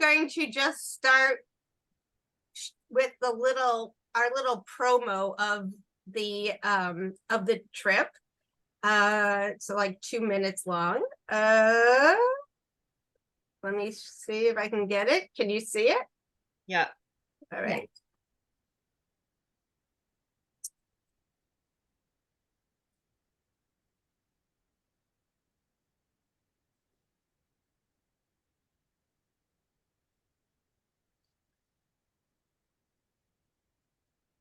going to just start with our little promo of the trip. So like 2 minutes long. Let me see if I can get it. Can you see it? Yeah. All right.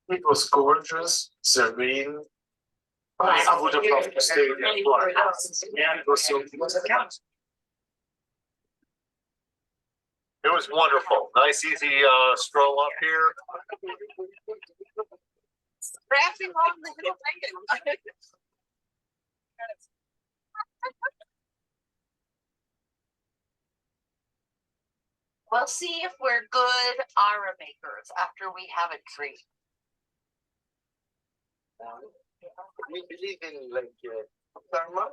It was gorgeous, serene. I would have loved to stay there. Yeah, it was so beautiful. It was wonderful. Nice, easy stroll up here. Crafting on the hill. We'll see if we're good aura makers after we have a drink. We believe in like karma.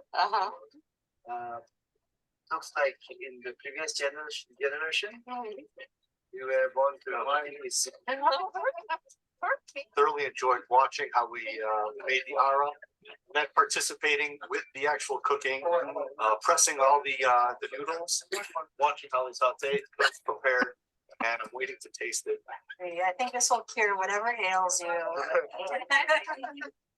Looks like in the previous generation, you were born to a family. Thoroughly enjoyed watching how we made the aura, and participating with the actual cooking, pressing all the noodles, watching how it's sauteed, prepared, and I'm waiting to taste it. I think this will cure whatever ails you.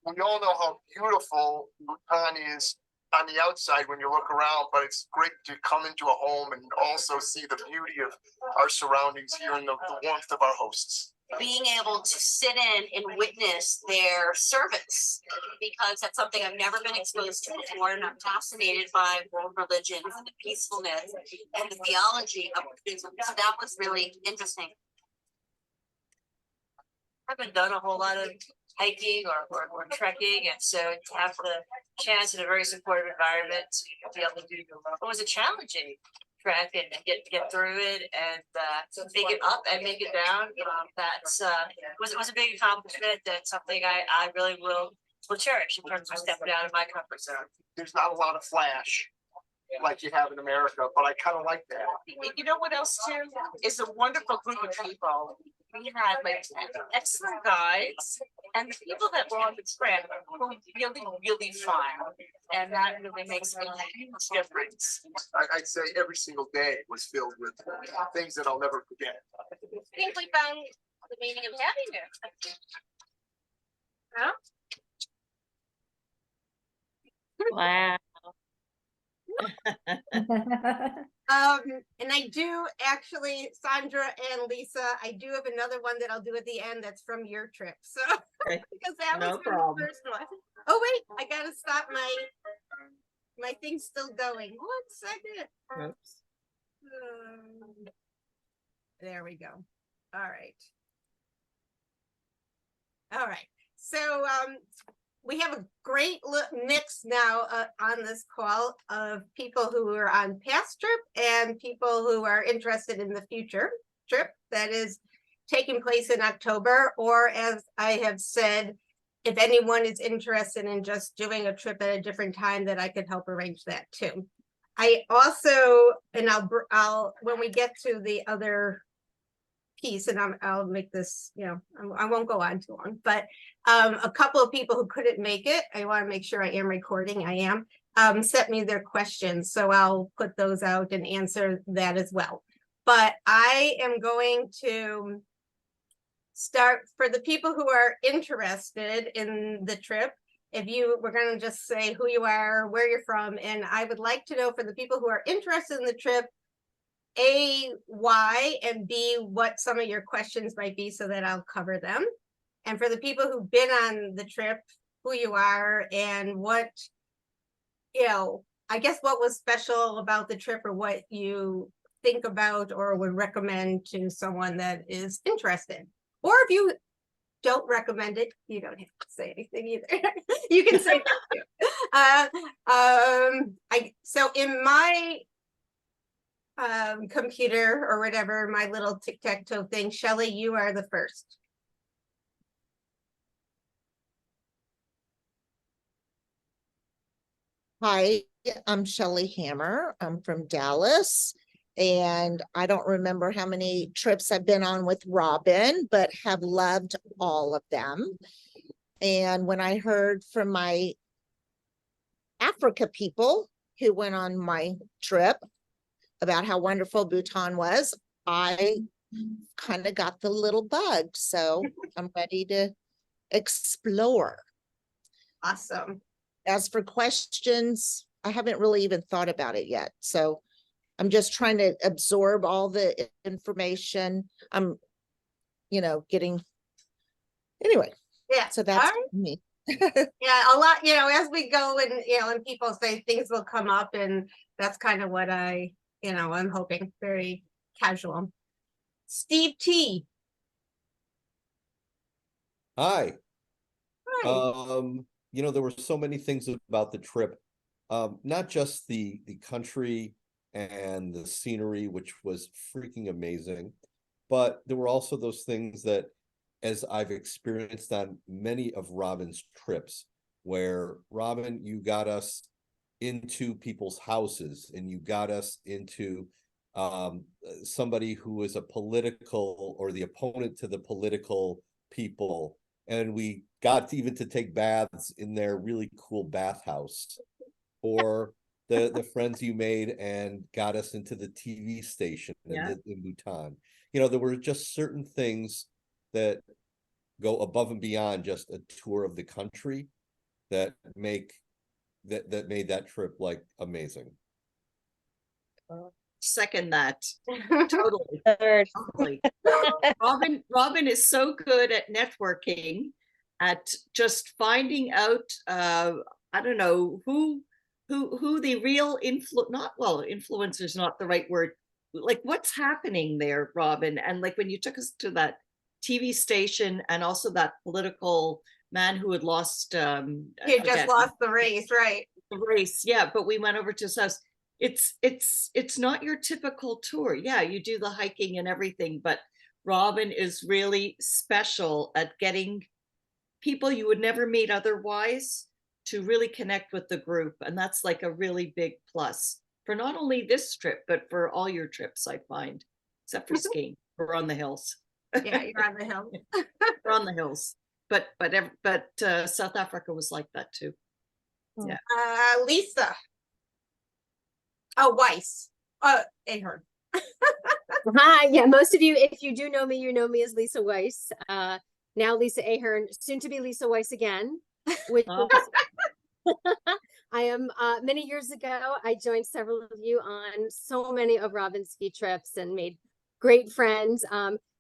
We all know how beautiful Bhutan is on the outside when you look around, but it's great to come into a home and also see the beauty of our surroundings here and the warmth of our hosts. Being able to sit in and witness their service, because that's something I've never been exposed to before, and I'm fascinated by world religions and the peacefulness and the theology of Buddhism. So that was really interesting. I haven't done a whole lot of hiking or trekking, and so to have the chance in a very supportive environment to be able to do what was a challenging trek and get through it and make it up and make it down. Was a big accomplishment. That's something I really will cherish in terms of stepping out of my comfort zone. There's not a lot of flash like you have in America, but I kind of like that. You know what else too is a wonderful group of people. We had like excellent guides, and the people that were on the trip were really fun, and that really makes a huge difference. I'd say every single day was filled with things that I'll never forget. I think we found the meaning of happiness. Huh? Wow. And I do actually, Sandra and Lisa, I do have another one that I'll do at the end that's from your trip. So because that was from the first one. Oh wait, I gotta stop my thing's still going. 1 second. Oops. There we go. All right. So we have a great mix now on this call of people who are on past trip and people who are interested in the future trip that is taking place in October, or as I have said, if anyone is interested in just doing a trip at a different time, that I could help arrange that too. I also, and I'll when we get to the other piece, and I'll make this, I won't go on too long, but a couple of people who couldn't make it, I want to make sure I am recording, I am, sent me their questions, so I'll put those out and answer that as well. But I am going to start, for the people who are interested in the trip, we're going to just say who you are, where you're from, and I would like to know, for the people who are interested in the trip, A, why, and B, what some of your questions might be so that I'll cover them. And for the people who've been on the trip, who you are and what, I guess what was special about the trip, or what you think about or would recommend to someone that is interested. Or if you don't recommend it, you don't have to say anything either. You can say that too. So in my computer or whatever, my little tic-tac-toe thing, Shelley, you are the first. Hi, I'm Shelley Hammer. I'm from Dallas, And I don't remember how many trips I've been on with Robin, but have loved all of them. And when I heard from my Africa people who went on my trip about how wonderful Bhutan was, I kind of got the little bug. So I'm ready to explore. Awesome. As for questions, I haven't really even thought about it yet. So I'm just trying to absorb all the information. I'm, getting, anyway, Yeah. so that's All right. me. Yeah, a lot, as we go and, and people say things will come up, and that's kind of what I'm hoping, very casual. Steve T. Hi. Hi. There were so many things about the trip, not just the country and the scenery, which was freaking amazing, but there were also those things that, as I've experienced on many of Robin's trips, where Robin, you got us into people's houses and you got us into somebody who is a political or the opponent to the political people, and we got even to take baths in their really cool bathhouse, or the friends you made and got us into the TV station in Bhutan. There were just certain things that go above and beyond just a tour of the country that made that trip like amazing. Second that. Totally. Third. Totally. Robin is so good at networking, at just finding out I don't know who the real influencer is not the right word, like what's happening there, Robin. And like when you took us to that TV station, and also that political man who had lost He had just lost the race, right? The race, yeah, but we went over to his house. It's not your typical tour. Yeah, you do the hiking and everything, but Robin is really special at getting people you would never meet otherwise to really connect with the group. And that's like a really big plus for not only this trip, but for all your trips, I find, except for skiing. We're on the hills. Yeah, you're on the hill. We're on the hills. But South Africa was like that too. Yeah. Lisa. Oh, Weiss. Ahern. Hi, yeah, most of you, if you do know me, you know me as Lisa Weiss. Now Lisa Ahern, soon to be Lisa Weiss again, which I am, many years ago, I joined several of you on so many of Robin's ski trips and made great friends.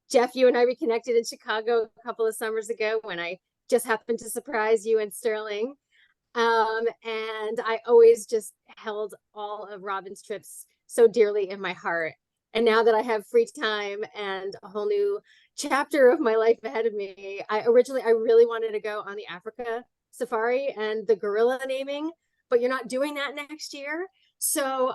Jeff, you and I reconnected in Chicago a couple of summers ago when I just happened to surprise you in Sterling. And I always just held all of Robin's trips so dearly in my heart. And now that I have free time and a whole new chapter of my life ahead of me, I really wanted to go on the Africa safari and the gorilla naming, but you're not doing that next year. So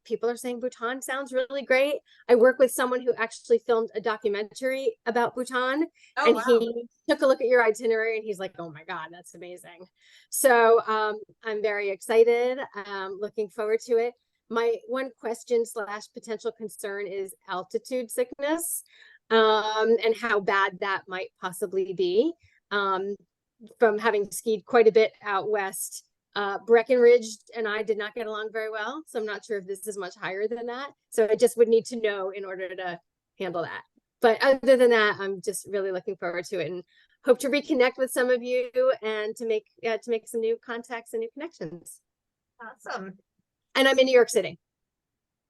people are saying Bhutan sounds really great. I work with someone who actually filmed a documentary about Bhutan, and wow. he took a look at your itinerary and he's like, oh my God, that's amazing. So I'm very excited, looking forward to it. My one question / potential concern is altitude sickness, and how bad that might possibly be, from having skied quite a bit out west. Breckenridge and I did not get along very well, so I'm not sure if this is much higher than that. So I just would need to know in order to handle that. But other than that, I'm just really looking forward to it and hope to reconnect with some of you and to make some new contacts and new connections. Awesome. And I'm in New York City.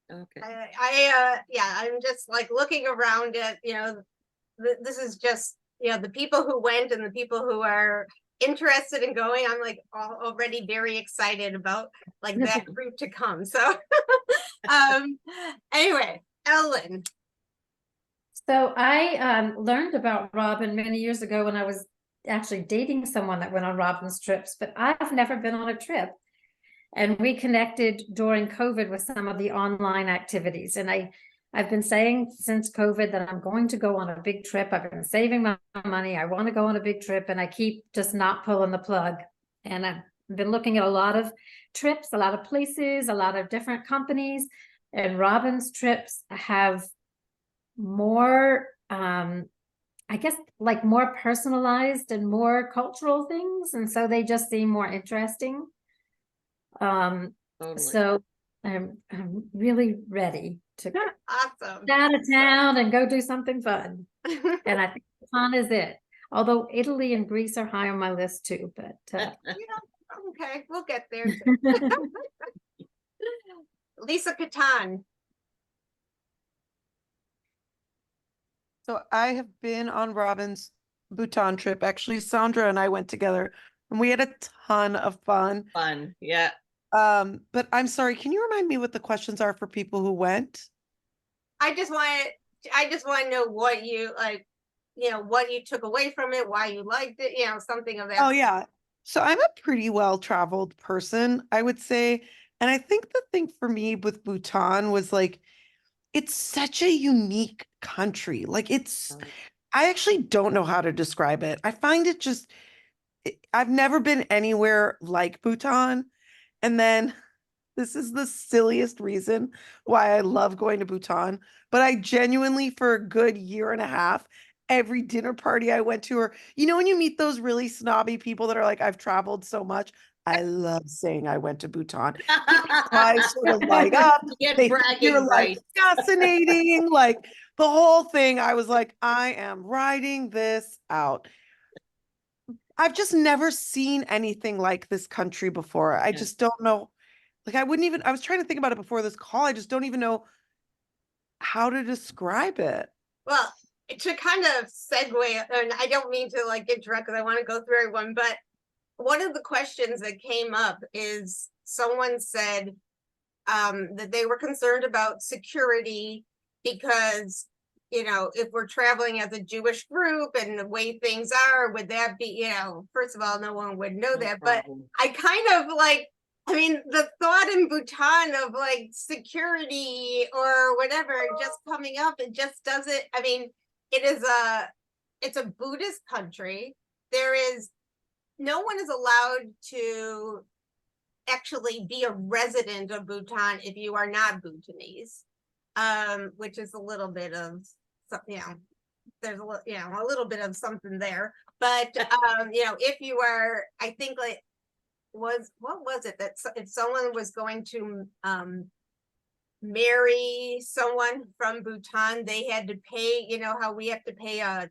Okay. I'm just like looking around at, this is just, the people who went and the people who are interested in going. I'm like already very excited about like that group to come. So anyway, Ellen. So I learned about Robin many years ago when I was actually dating someone that went on Robin's trips, but I've never been on a trip. And we connected during COVID with some of the online activities. And I've been saying since COVID that I'm going to go on a big trip. I've been saving my money. I want to go on a big trip, and I keep just not pulling the plug. And I've been looking at a lot of trips, a lot of places, a lot of different companies, And Robin's trips have more, I guess, like more personalized and more cultural things, and so they just seem more interesting. Totally. So I'm really ready to get Awesome. out of town and go do something fun. And I think Bhutan is it. Although Italy and Greece are high on my list too, but Yeah, okay, we'll get there too. Lisa Catan. So I have been on Robin's Bhutan trip. Actually, Sandra and I went together and we had a ton of fun. Fun, yeah. But I'm sorry, can you remind me what the questions are for people who went? I just want to know what you like, what you took away from it, why you liked it, something of that. Oh yeah. So I'm a pretty well-traveled person, I would say. And I think the thing for me with Bhutan was like, it's such a unique country. Like I actually don't know how to describe it. I find it just, I've never been anywhere like Bhutan. And then this is the silliest reason why I love going to Bhutan, but I genuinely, for a good year and a half, every dinner party I went to, or when you meet those really snobby people that are like, I've traveled so much. I love saying I went to Bhutan. People's eyes sort of light up. Get They think you're bragging like rights. fascinating, like the whole thing. I was like, I am writing this out. I've just never seen anything like this country before. I just don't know. Like, I was trying to think about it before this call. I just don't even know how to describe it. Well, to kind of segue, and I don't mean to like interrupt because I want to go through everyone, but one of the questions that came up is someone said that they were concerned about security because, if we're traveling as a Jewish group and the way things are, would that be, first of all, no one would know No that, problem. but I kind of like, the thought in Bhutan of like security or whatever just coming up, it just doesn't, it's a Buddhist country. No one is allowed to actually be a resident of Bhutan if you are not Bhutanese, which is a little bit of, there's a little bit of something there. But if you are, I think like what was it that if someone was going to marry someone from Bhutan, they had to pay, how we have to pay a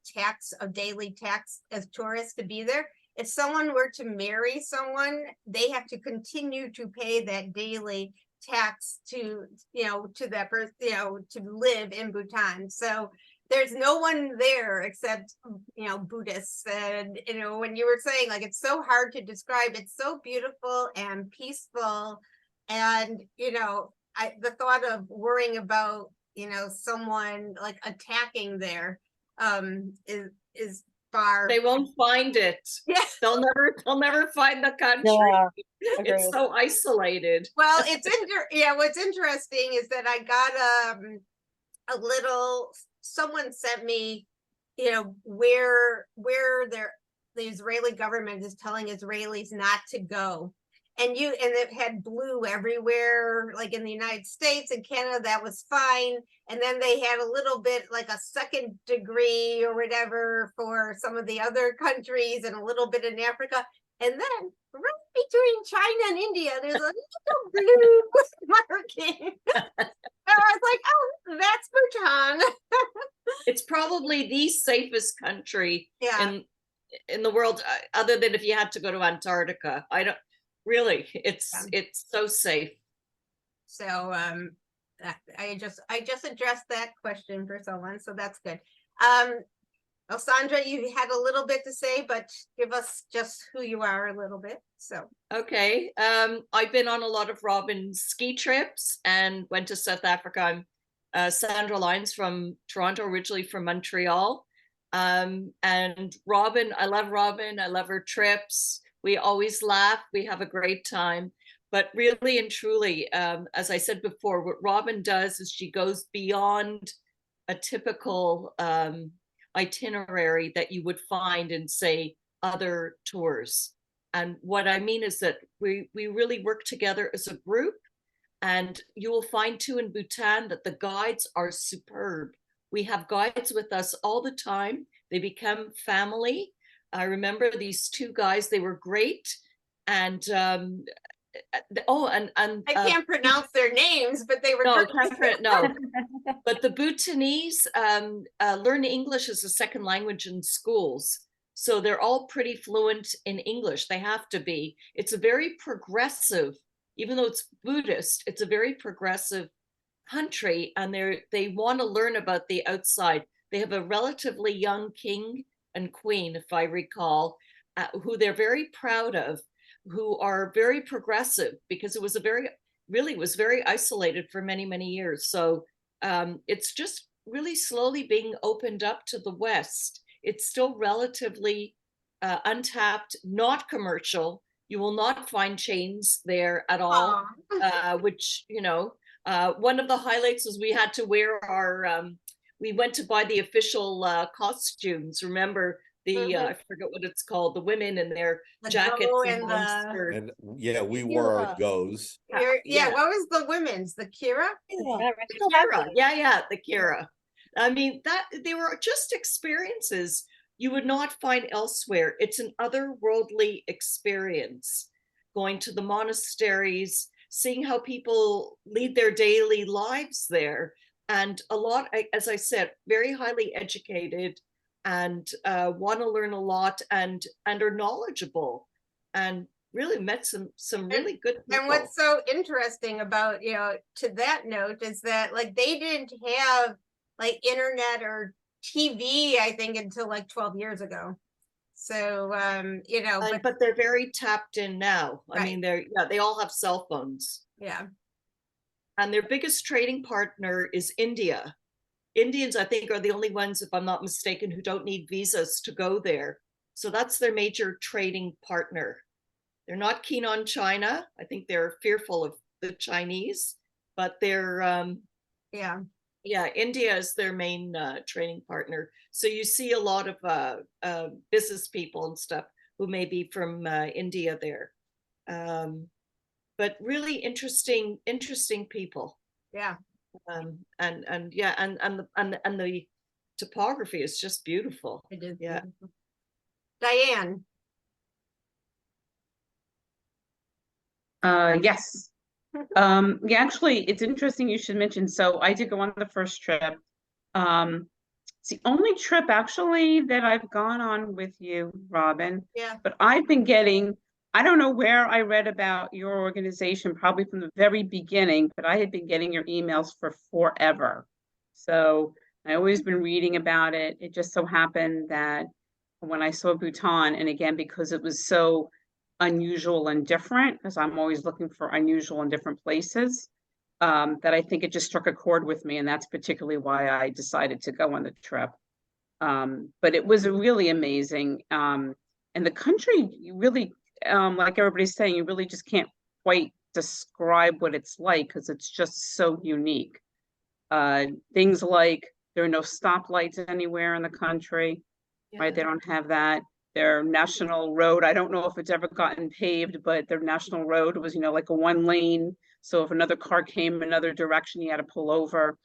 daily tax as tourists to be there. If someone were to marry someone, they have to continue to pay that daily tax to that person, to live in Bhutan. So there's no one there except, Buddhists. And, when you were saying like, it's so hard to describe, it's so beautiful and peaceful. And, the thought of worrying about, someone like attacking there, is far. They won't find it. Yeah. They'll never find the country. Yeah, It's so isolated. Well, what's interesting is that I got someone sent me, where the Israeli government is telling Israelis not to go. And it had blue everywhere, like in the United States and Canada, that was fine. And then they had a little bit like a second degree or whatever for some of the other countries and a little bit in Africa. And then right between China and India, there's a little blue marking. And I was like, oh, that's Bhutan. It's probably the safest country Yeah. in the world, other than if you had to go to Antarctica. I don't really, it's so safe. So I just addressed that question for someone, so that's good. Well, Sandra, you had a little bit to say, but give us just who you are a little bit. So okay, I've been on a lot of Robin's ski trips and went to South Africa. I'm Sandra Lyons from Toronto, originally from Montreal. And Robin, I love Robin. I love her trips. We always laugh. We have a great time. But really and truly, as I said before, what Robin does is she goes beyond a typical itinerary that you would find in, say, other tours. And what I mean is that we really work together as a group, And you will find too in Bhutan that the guides are superb. We have guides with us all the time. They become family. I remember these two guys, they were great. And I can't pronounce their names, but they were no, great. no. But the Bhutanese learn English as a second language in schools. So they're all pretty fluent in English. They have to be. It's a very progressive, even though it's Buddhist, it's a very progressive country, and they want to learn about the outside. They have a relatively young king and queen, if I recall, who they're very proud of, who are very progressive, because it was very isolated for many, many years. So it's just really slowly being opened up to the West. It's still relatively untapped, not commercial. You will not find chains there at all, which, one of the highlights was we had to wear we went to buy the official costumes. Remember I forget what it's called, the women in their jackets and long skirts. And yeah, we wore our goes. Yeah, what was the women's? The Kira? The Kira. Yeah, the Kira. I mean, that they were just experiences you would not find elsewhere. It's an otherworldly experience, going to the monasteries, seeing how people lead their daily lives there. And a lot, as I said, very highly educated, and want to learn a lot, and are knowledgeable, and really met some really good people. And what's so interesting about, to that note, is that like they didn't have like internet or TV, I think, until like 12 years ago. So but they're very tapped in now. Right. I mean, they all have cell phones. Yeah. And their biggest trading partner is India. Indians, I think, are the only ones, if I'm not mistaken, who don't need visas to go there. So that's their major trading partner. They're not keen on China. I think they're fearful of the Chinese, but they're India is their main trading partner. So you see a lot of business people and stuff who may be from India there. But really interesting people. Yeah. And the topography is just beautiful. It is. Yeah. Beautiful. Diane. Yes. Actually, it's interesting you should mention. So I did go on the first trip. It's the only trip actually that I've gone on with you, Robin. Yeah. But I've been getting, I don't know where I read about your organization, probably from the very beginning, but I had been getting your emails for forever. So I always been reading about it. It just so happened that when I saw Bhutan, and again, because it was so unusual and different, because I'm always looking for unusual and different places, that I think it just struck a chord with me, and that's particularly why I decided to go on the trip. But it was really amazing, and the country, you really, like everybody's saying, you really just can't quite describe what it's like, because it's just so unique. Things like there are no stoplights anywhere in the country, right? They don't have that. Their national road, I don't know if it's ever gotten paved, but their national road was, like a one lane. So if another car came another direction, you had to pull over.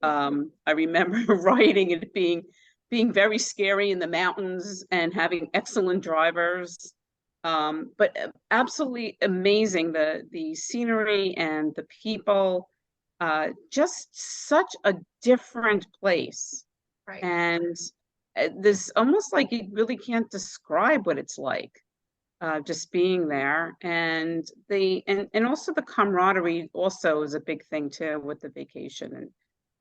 I remember riding it being very scary in the mountains and having excellent drivers. But absolutely amazing, the scenery and the people, just such a different place. Right. And this almost like you really can't describe what it's like, just being there. And also the camaraderie also is a big thing too with the vacation,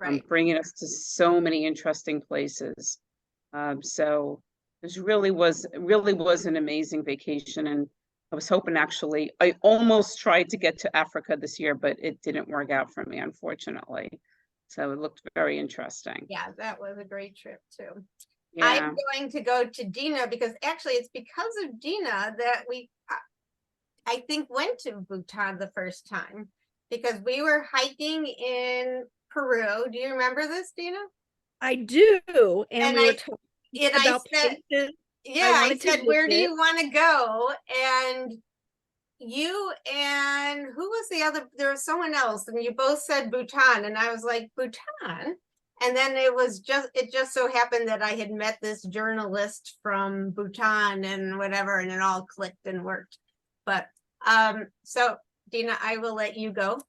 and bringing us to so many interesting places. So this really was an amazing vacation, and I was hoping, actually, I almost tried to get to Africa this year, but it didn't work out for me, unfortunately. So it looked very interesting. Yeah, that was a great trip too. Yeah. I'm going to go to Dina, because actually it's because of Dina that we, I think, went to Bhutan the first time, because we were hiking in Peru. Do you remember this, Dina? I do. And we were talking about places. Yeah, I said, where do you want to go? And you and who was the other? There was someone else, and you both said Bhutan, and I was like, Bhutan? And then it just so happened that I had met this journalist from Bhutan and whatever, and it all clicked and worked. But so Dina, I will let you go.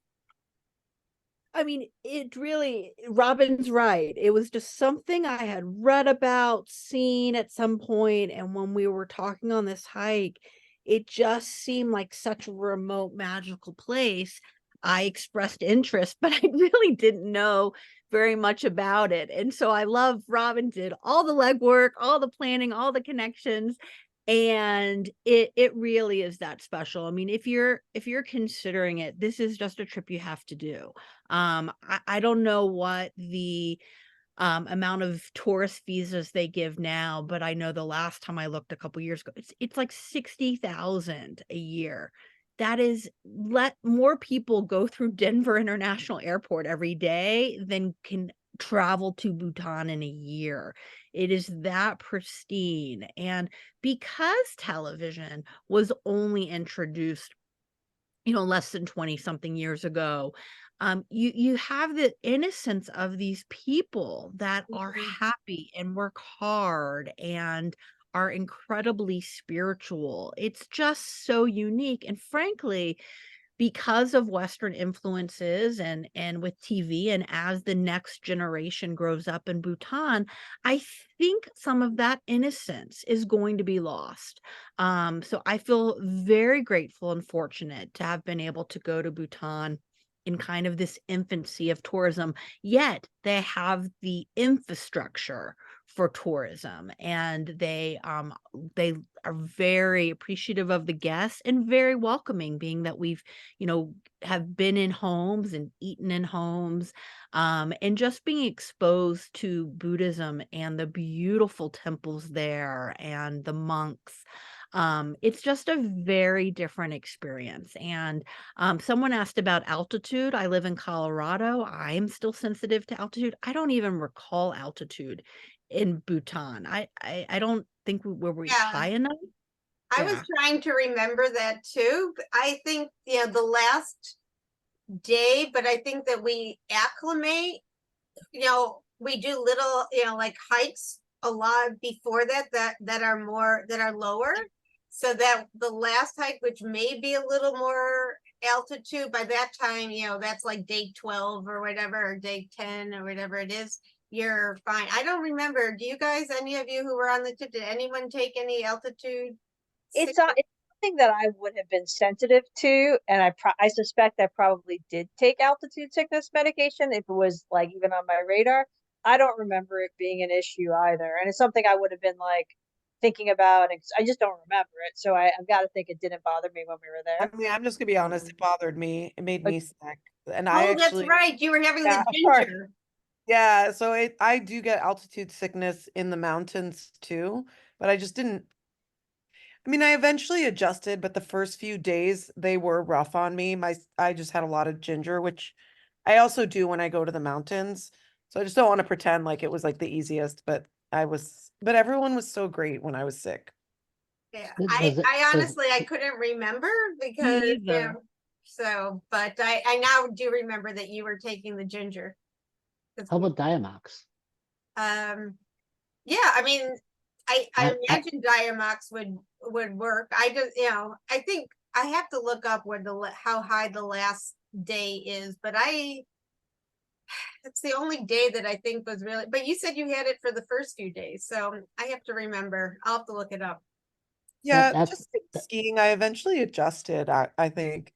I mean, it really, Robin's right. It was just something I had read about, seen at some point, and when we were talking on this hike, it just seemed like such a remote, magical place. I expressed interest, but I really didn't know very much about it. And so I love Robin did all the legwork, all the planning, all the connections, and it really is that special. I mean, if you're considering it, this is just a trip you have to do. I don't know what the amount of tourist visas they give now, but I know the last time I looked a couple years ago, it's like 60,000 a year. That is, let more people go through Denver International Airport every day than can travel to Bhutan in a year. It is that pristine. And because television was only introduced, less than 20 something years ago, you have the innocence of these people that are happy and work hard and are incredibly spiritual. It's just so unique. And frankly, because of Western influences and with TV, and as the next generation grows up in Bhutan, I think some of that innocence is going to be lost. So I feel very grateful and fortunate to have been able to go to Bhutan in kind of this infancy of tourism, yet they have the infrastructure for tourism, and they are very appreciative of the guests and very welcoming, being that we've have been in homes and eaten in homes, and just being exposed to Buddhism and the beautiful temples there and the monks. It's just a very different experience. And someone asked about altitude. I live in Colorado. I'm still sensitive to altitude. I don't even recall altitude in Bhutan. I don't think were we Yeah. high enough. I was trying to remember that too. I think, the last day, but I think that we acclimate, we do little, like hikes a lot before that are lower. So that the last hike, which may be a little more altitude, by that time, that's like day 12 or whatever, or day 10 or whatever it is, you're fine. I don't remember. Do you guys, any of you who were on the trip, did anyone take any altitude? It's something that I would have been sensitive to, and I suspect I probably did take altitude sickness medication if it was like even on my radar. I don't remember it being an issue either, and it's something I would have been like thinking about, and I just don't remember it. So I've got to think it didn't bother me when we were there. I mean, I'm just gonna be honest, it bothered me. It made me sick. And that's right. You were having the ginger. Yeah, so I do get altitude sickness in the mountains too, but I just didn't. I mean, I eventually adjusted, but the first few days they were rough on me. I just had a lot of ginger, which I also do when I go to the mountains. So I just don't want to pretend like it was like the easiest, but everyone was so great when I was sick. Yeah, I honestly I couldn't remember because but I now do remember that you were taking the ginger. How about Diamox? Yeah, I mean, I imagine Diamox would work. I just, I think I have to look up how high the last day is, but it's the only day that I think was really, but you said you had it for the first few days, so I have to remember. I'll have to look it up. Yeah, just skiing, I eventually adjusted, I think.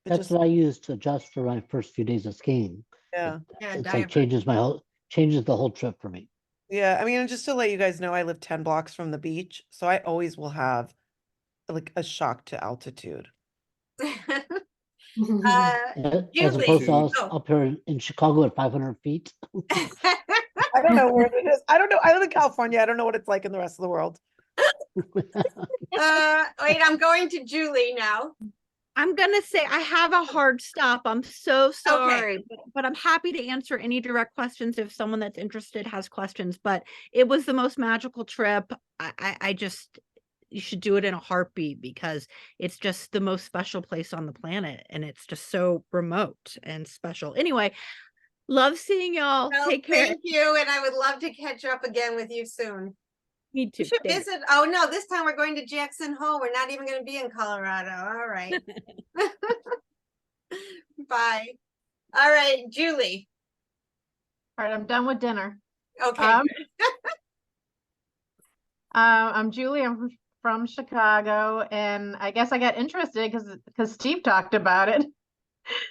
That's what I used to adjust for my first few days of skiing. Yeah. It's like changes the whole trip for me. Yeah, I mean, just to let you guys know, I live 10 blocks from the beach, so I always will have like a shock to altitude. As opposed to us up here in Chicago at 500 feet. I don't know where it is. I don't know. I live in California. I don't know what it's like in the rest of the world. Wait, I'm going to Julie now. I'm gonna say I have a hard stop. I'm so sorry, but I'm happy to answer any direct questions if someone that's interested has questions. But it was the most magical trip. I just, you should do it in a heartbeat, because it's just the most special place on the planet, and it's just so remote and special. Anyway, love seeing y'all. Well, Take care. thank you, and I would love to catch up again with you soon. Me We too. should Thanks. visit. Oh no, this time we're going to Jackson Hole. We're not even going to be in Colorado. All right. Bye. All right, Julie. All right, I'm done with dinner. Okay. I'm Julie. I'm from Chicago, and I guess I got interested because Steve talked about it.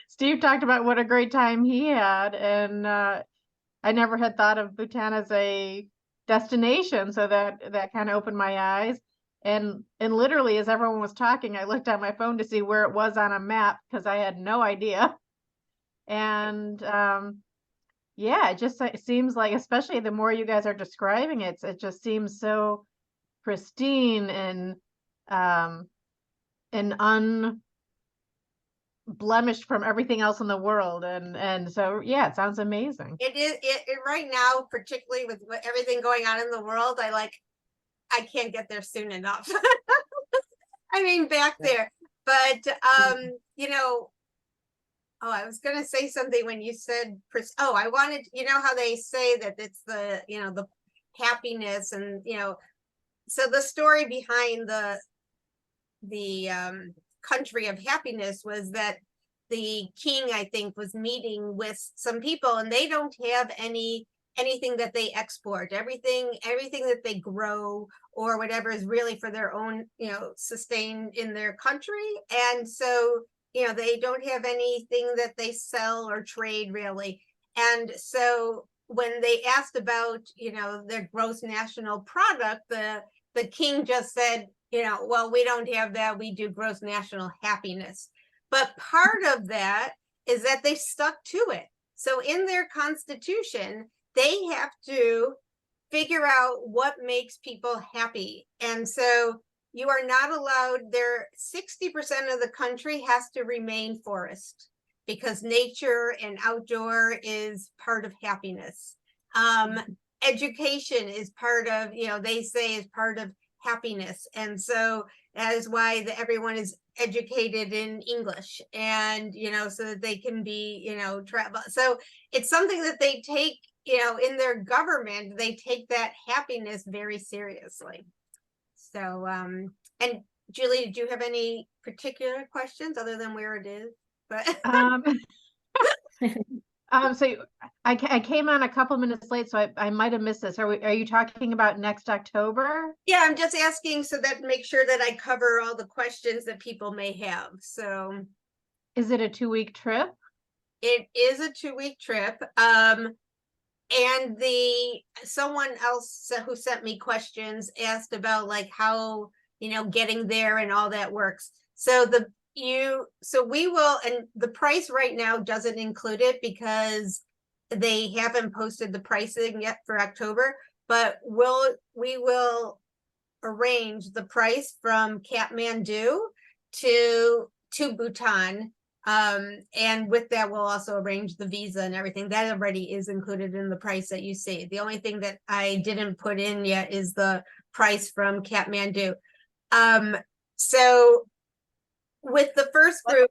Steve talked about what a great time he had, and I never had thought of Bhutan as a destination, so that kind of opened my eyes. And literally, as everyone was talking, I looked at my phone to see where it was on a map because I had no idea. And yeah, it seems like, especially the more you guys are describing it, it just seems so pristine and unblemished from everything else in the world. And so yeah, it sounds amazing. It is it right now, particularly with everything going on in the world. I can't get there soon enough. I mean, back there, but you know. Oh, I was gonna say something when you said, I wanted, you know how they say that it's the, you know, the happiness and, you know, so the story behind the country of happiness was that the king, I think, was meeting with some people, and they don't have anything that they export. Everything that they grow or whatever is really for their own, you know, sustain in their country. And so, you know, they don't have anything that they sell or trade really. And so when they asked about, you know, their gross national product, the king just said, you know, well, we don't have that. We do gross national happiness. But part of that is that they stuck to it. So in their constitution, they have to figure out what makes people happy. And so you are not allowed there. 60% of the country has to remain forest because nature and outdoor is part of happiness. Education is part of, you know, they say is part of happiness. And so that is why everyone is educated in English, and, you know, so that they can be, you know, travel. So it's something that they take, you know, in their government, they take that happiness very seriously. So, and Julie, did you have any particular questions other than where it is? But so I came on a couple minutes late, so I might have missed this. Are you talking about next October? Yeah, I'm just asking so that make sure that I cover all the questions that people may have. So, is it a 2-week trip? It is a 2-week trip. And someone else who sent me questions asked about like how, you know, getting there and all that works. So we will, and the price right now doesn't include it because they haven't posted the pricing yet for October, but we will arrange the price from Kathmandu to Bhutan. And with that, we'll also arrange the visa and everything. That already is included in the price that you see. The only thing that I didn't put in yet is the price from Kathmandu. So with the first group,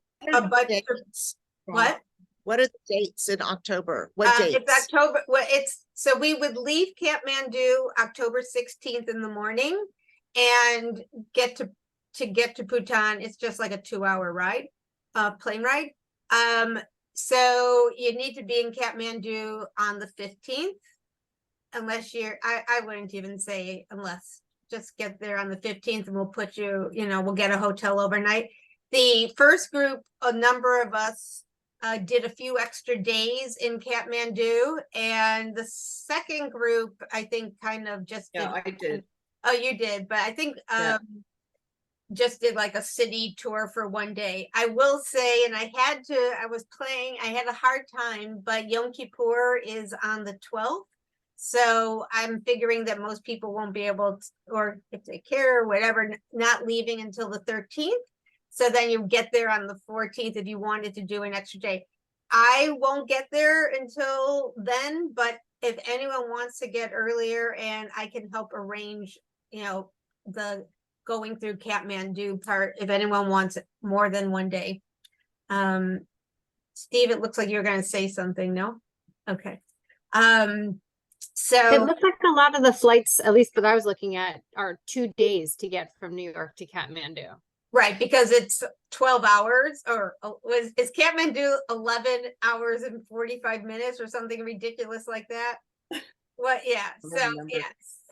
what? What are the dates in October? What dates? It's October. Well, so we would leave Kathmandu October 16th in the morning and get to Bhutan. It's just like a 2-hour ride. Plane ride. So you need to be in Kathmandu on the 15th, unless I wouldn't even say unless, just get there on the 15th and we'll put you, you know, we'll get a hotel overnight. The first group, a number of us did a few extra days in Kathmandu, and the second group, I think kind of just I did. Oh, you did, but I think just did like a city tour for one day. I will say, and I had a hard time, but Yom Kippur is on the 12th. So I'm figuring that most people won't be able to, or if they care or whatever, not leaving until the 13th. So then you get there on the 14th if you wanted to do an extra day. I won't get there until then, but if anyone wants to get earlier and I can help arrange, you know, the going through Kathmandu part, if anyone wants more than one day. Steve, it looks like you're gonna say something, no? Okay. It So, looks like a lot of the flights, at least that I was looking at, are 2 days to get from New York to Kathmandu. right, because it's 12 hours or is Kathmandu 11 hours and 45 minutes or something ridiculous like that? What, yeah, so, yeah,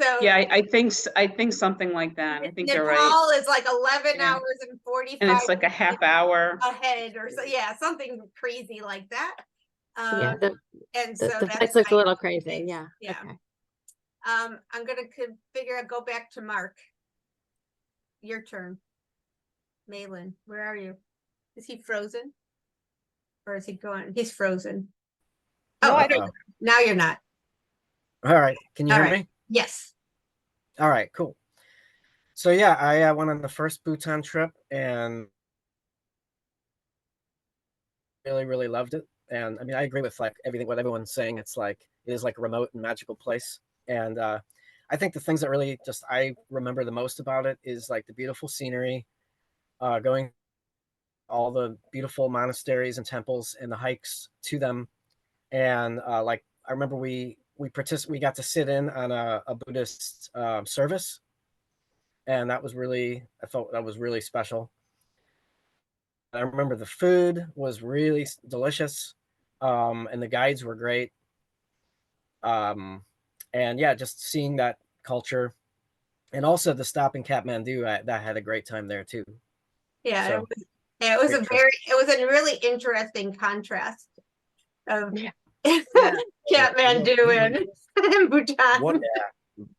so. Yeah, I think something like that. I think you're right. Nepal is like 11 Yeah. hours and 45 And it's like a half hour. ahead or so, yeah, something crazy like that. Yeah, And so the that's flights look a kind little of crazy, thing. yeah. Yeah. Okay. I'm gonna go back to Mark. Your turn. Malin, where are you? Is he frozen? Or is he going? He's frozen. No, Oh, I okay. don't. Now you're not. All right, can you All hear right. me? Yes. All right, cool. So yeah, I went on the first Bhutan trip and really loved it. And I mean, I agree with like everything what everyone's saying. It's like it is like a remote and magical place. And I think the things that really just I remember the most about it is like the beautiful scenery, going all the beautiful monasteries and temples and the hikes to them. And like I remember we got to sit in on a Buddhist service, and that was really I felt that was really special. I remember the food was really delicious, and the guides were great. And yeah, just seeing that culture, and also the stop in Kathmandu, I had a great time there too. Yeah, So, it was great trip. it was a really interesting contrast of Yeah. Kathmandu and Bhutan.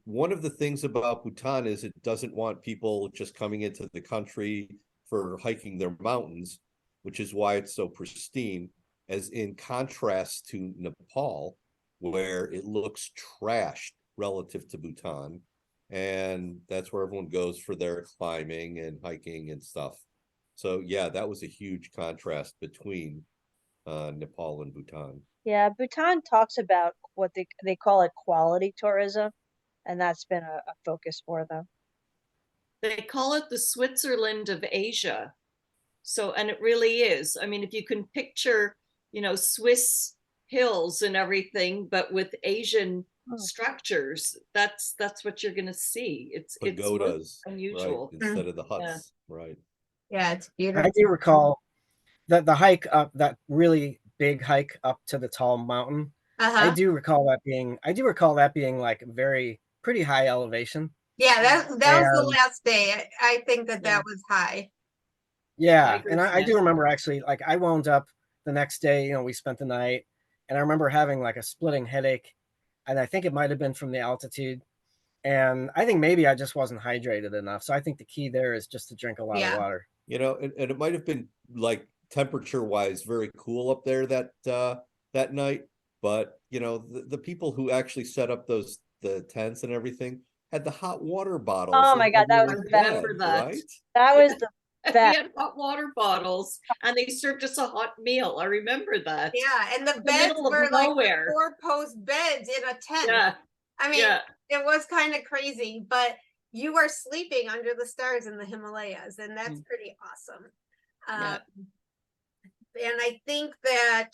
One of the things about Bhutan is it doesn't want people just coming into the country for hiking their mountains, which is why it's so pristine, as in contrast to Nepal, where it looks trashed relative to Bhutan. And that's where everyone goes for their climbing and hiking and stuff. So yeah, that was a huge contrast between Nepal and Bhutan. Yeah, Bhutan talks about what they call it quality tourism, and that's been a focus for them. They call it the Switzerland of Asia. So, and it really is. I mean, if you can picture, Swiss hills and everything, but with Asian structures, that's what you're going to see. It's Pagodas, unusual, right, instead of the huts, right? Yeah, it's beautiful. I do recall that the hike up, that really big hike up to the tall mountain. I do recall that being like very pretty high elevation. Yeah, that was the last day. I think that was high. Yeah, and I do remember actually, like I wound up the next day, we spent the night, and I remember having like a splitting headache, and I think it might have been from the altitude, and I think maybe I just wasn't hydrated enough. So I think the key there is just to drink a lot of water. And it might have been like temperature wise very cool up there that night, but the people who actually set up the tents and everything had the hot water bottles. Oh my God, that was remember that. Right? That was the we had hot water bottles, and they served us a hot meal. I remember that. Yeah, and the beds were like 4-post beds in a tent. Yeah. I mean, it was kind of crazy, but you are sleeping under the stars in the Himalayas, and that's pretty awesome. And I think that,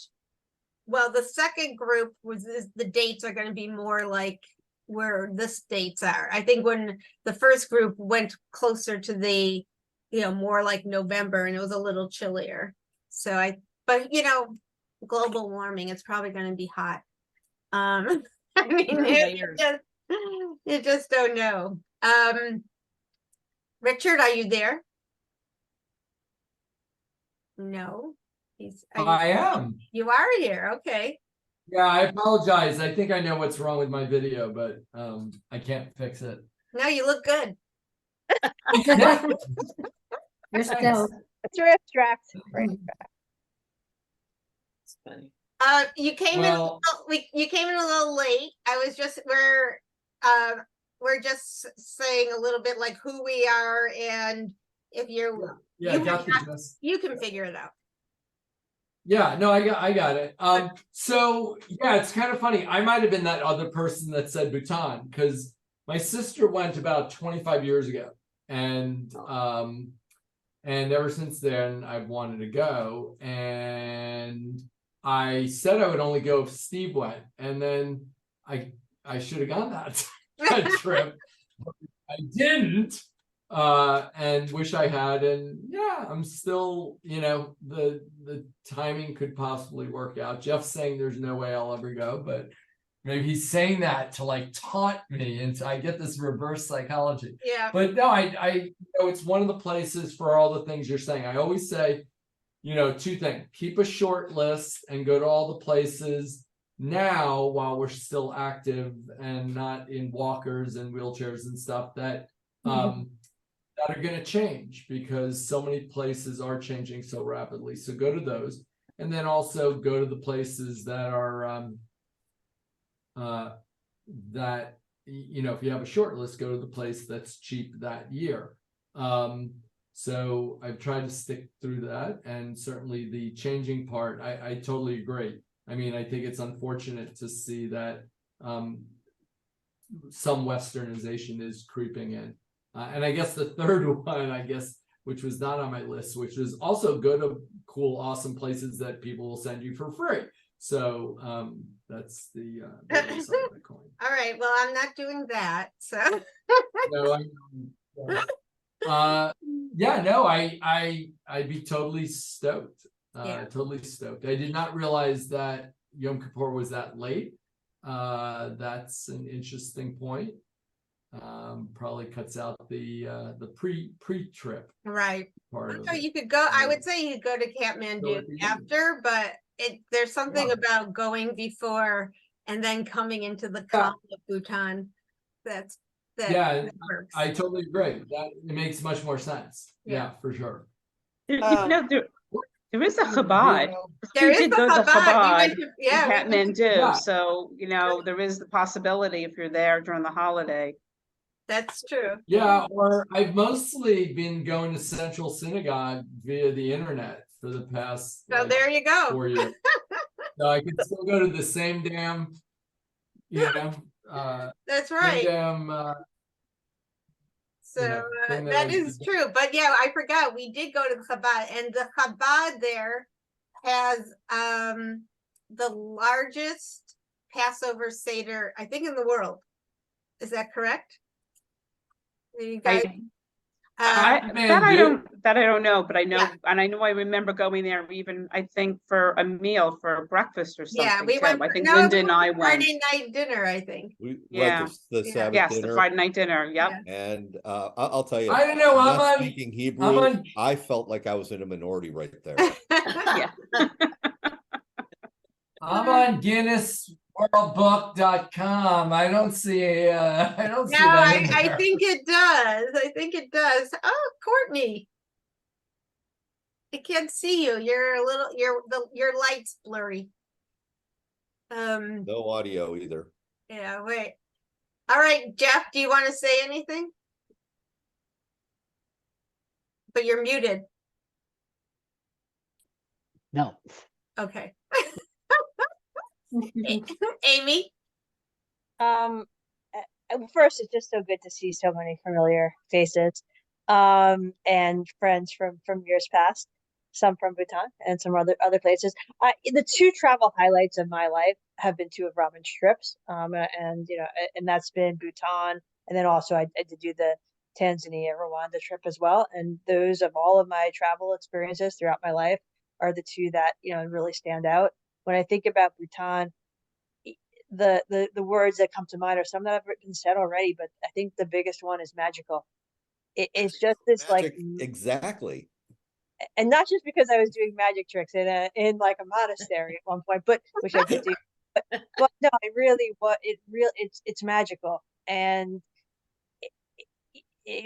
well, the second group the dates are going to be more like where the states are. I think when the first group went closer to the, more like November, and it was a little chillier. So but global warming, it's probably going to be hot. I mean, you just don't know. Richard, are you there? No. I am. You are here. Okay. Yeah, I apologize. I think I know what's wrong with my video, but I can't fix it. No, you look good. You're still. Thrift tracks. It's funny. You came you came in a little late. We're just saying a little bit like who we are, and if you're you can figure it out. Yeah, no, I got it. So yeah, it's kind of funny. I might have been that other person that said Bhutan, because my sister went about 25 years ago. And ever since then, I've wanted to go. And I said I would only go if Steve went. And then I should have gone that trip. I didn't. And wish I had. And yeah, I'm still, the timing could possibly work out. Jeff's saying there's no way I'll ever go, but maybe he's saying that to like taunt me, and so I get this reverse psychology. Yeah. But no, I it's one of the places for all the things you're saying. I always say, two things: keep a short list and go to all the places now while we're still active and not in walkers and wheelchairs and stuff that that are going to change, because so many places are changing so rapidly. So go to those, and then also go to the places that are that, if you have a short list, go to the place that's cheap that year. So I've tried to stick through that, and certainly the changing part, I totally agree. I mean, I think it's unfortunate to see that some westernization is creeping in. And I guess the third one, which was not on my list, which was also go to cool, awesome places that people will send you for free. So that's the other side of the coin. All right. Well, I'm not doing that. So No, I'd be totally stoked. Totally stoked. I did not realize that Yom Kippur was that late. That's an interesting point. Probably cuts out the pre-trip. right. Part of So it. you could go, I would say you could go to Kathmandu after, but there's something about going before and then coming into the calm of Bhutan. That works. I totally agree. That it makes much more sense. Yeah, for sure. There is a Chabad. There We is did a go to Chabad. Chabad We went to- in we went to- Kathmandu, so there is the possibility if you're there during the holiday. That's true. Yeah, or I've mostly been going to Central Synagogue via the internet for the past So there you go. 4 years. So I can still go to the same damn, That's right. So that is true. But yeah, I forgot we did go to the Chabad, and the Chabad there has the largest Passover Seder, I think, in the world. Is that correct? You guys, I don't know, but I know, and I know I remember going there even, I think, for a meal, for breakfast or something. yeah, we went. I think No, Linda we and went I for went. Friday night dinner, I think. The Sabbath Yes, dinner. the Friday night dinner. Yep. And I'll tell you, I don't know. not speaking Hebrew, I felt like I was in a minority right there. Yeah. I'm on GuinnessWorldBook.com. I don't see that in there. I think it does. I think it does. Oh, Courtney. I can't see you. You're a little, your light's blurry. No audio either. Yeah, wait. All right, Jeff, do you want to say anything? But you're muted. No. Okay. Amy? First, it's just so good to see so many familiar faces, and friends from years past, some from Bhutan and some other places. The two travel highlights of my life have been two of Robin's trips, and that's been Bhutan, and then also I did do the Tanzania Rwanda trip as well. And those of all of my travel experiences throughout my life are the two that really stand out. When I think about Bhutan, the words that come to mind are some that have been said already, but I think the biggest one is magical. It's just this Magic, exactly. And not just because I was doing magic tricks in like a monastery at one point, but which I did do. But no, it's magical, and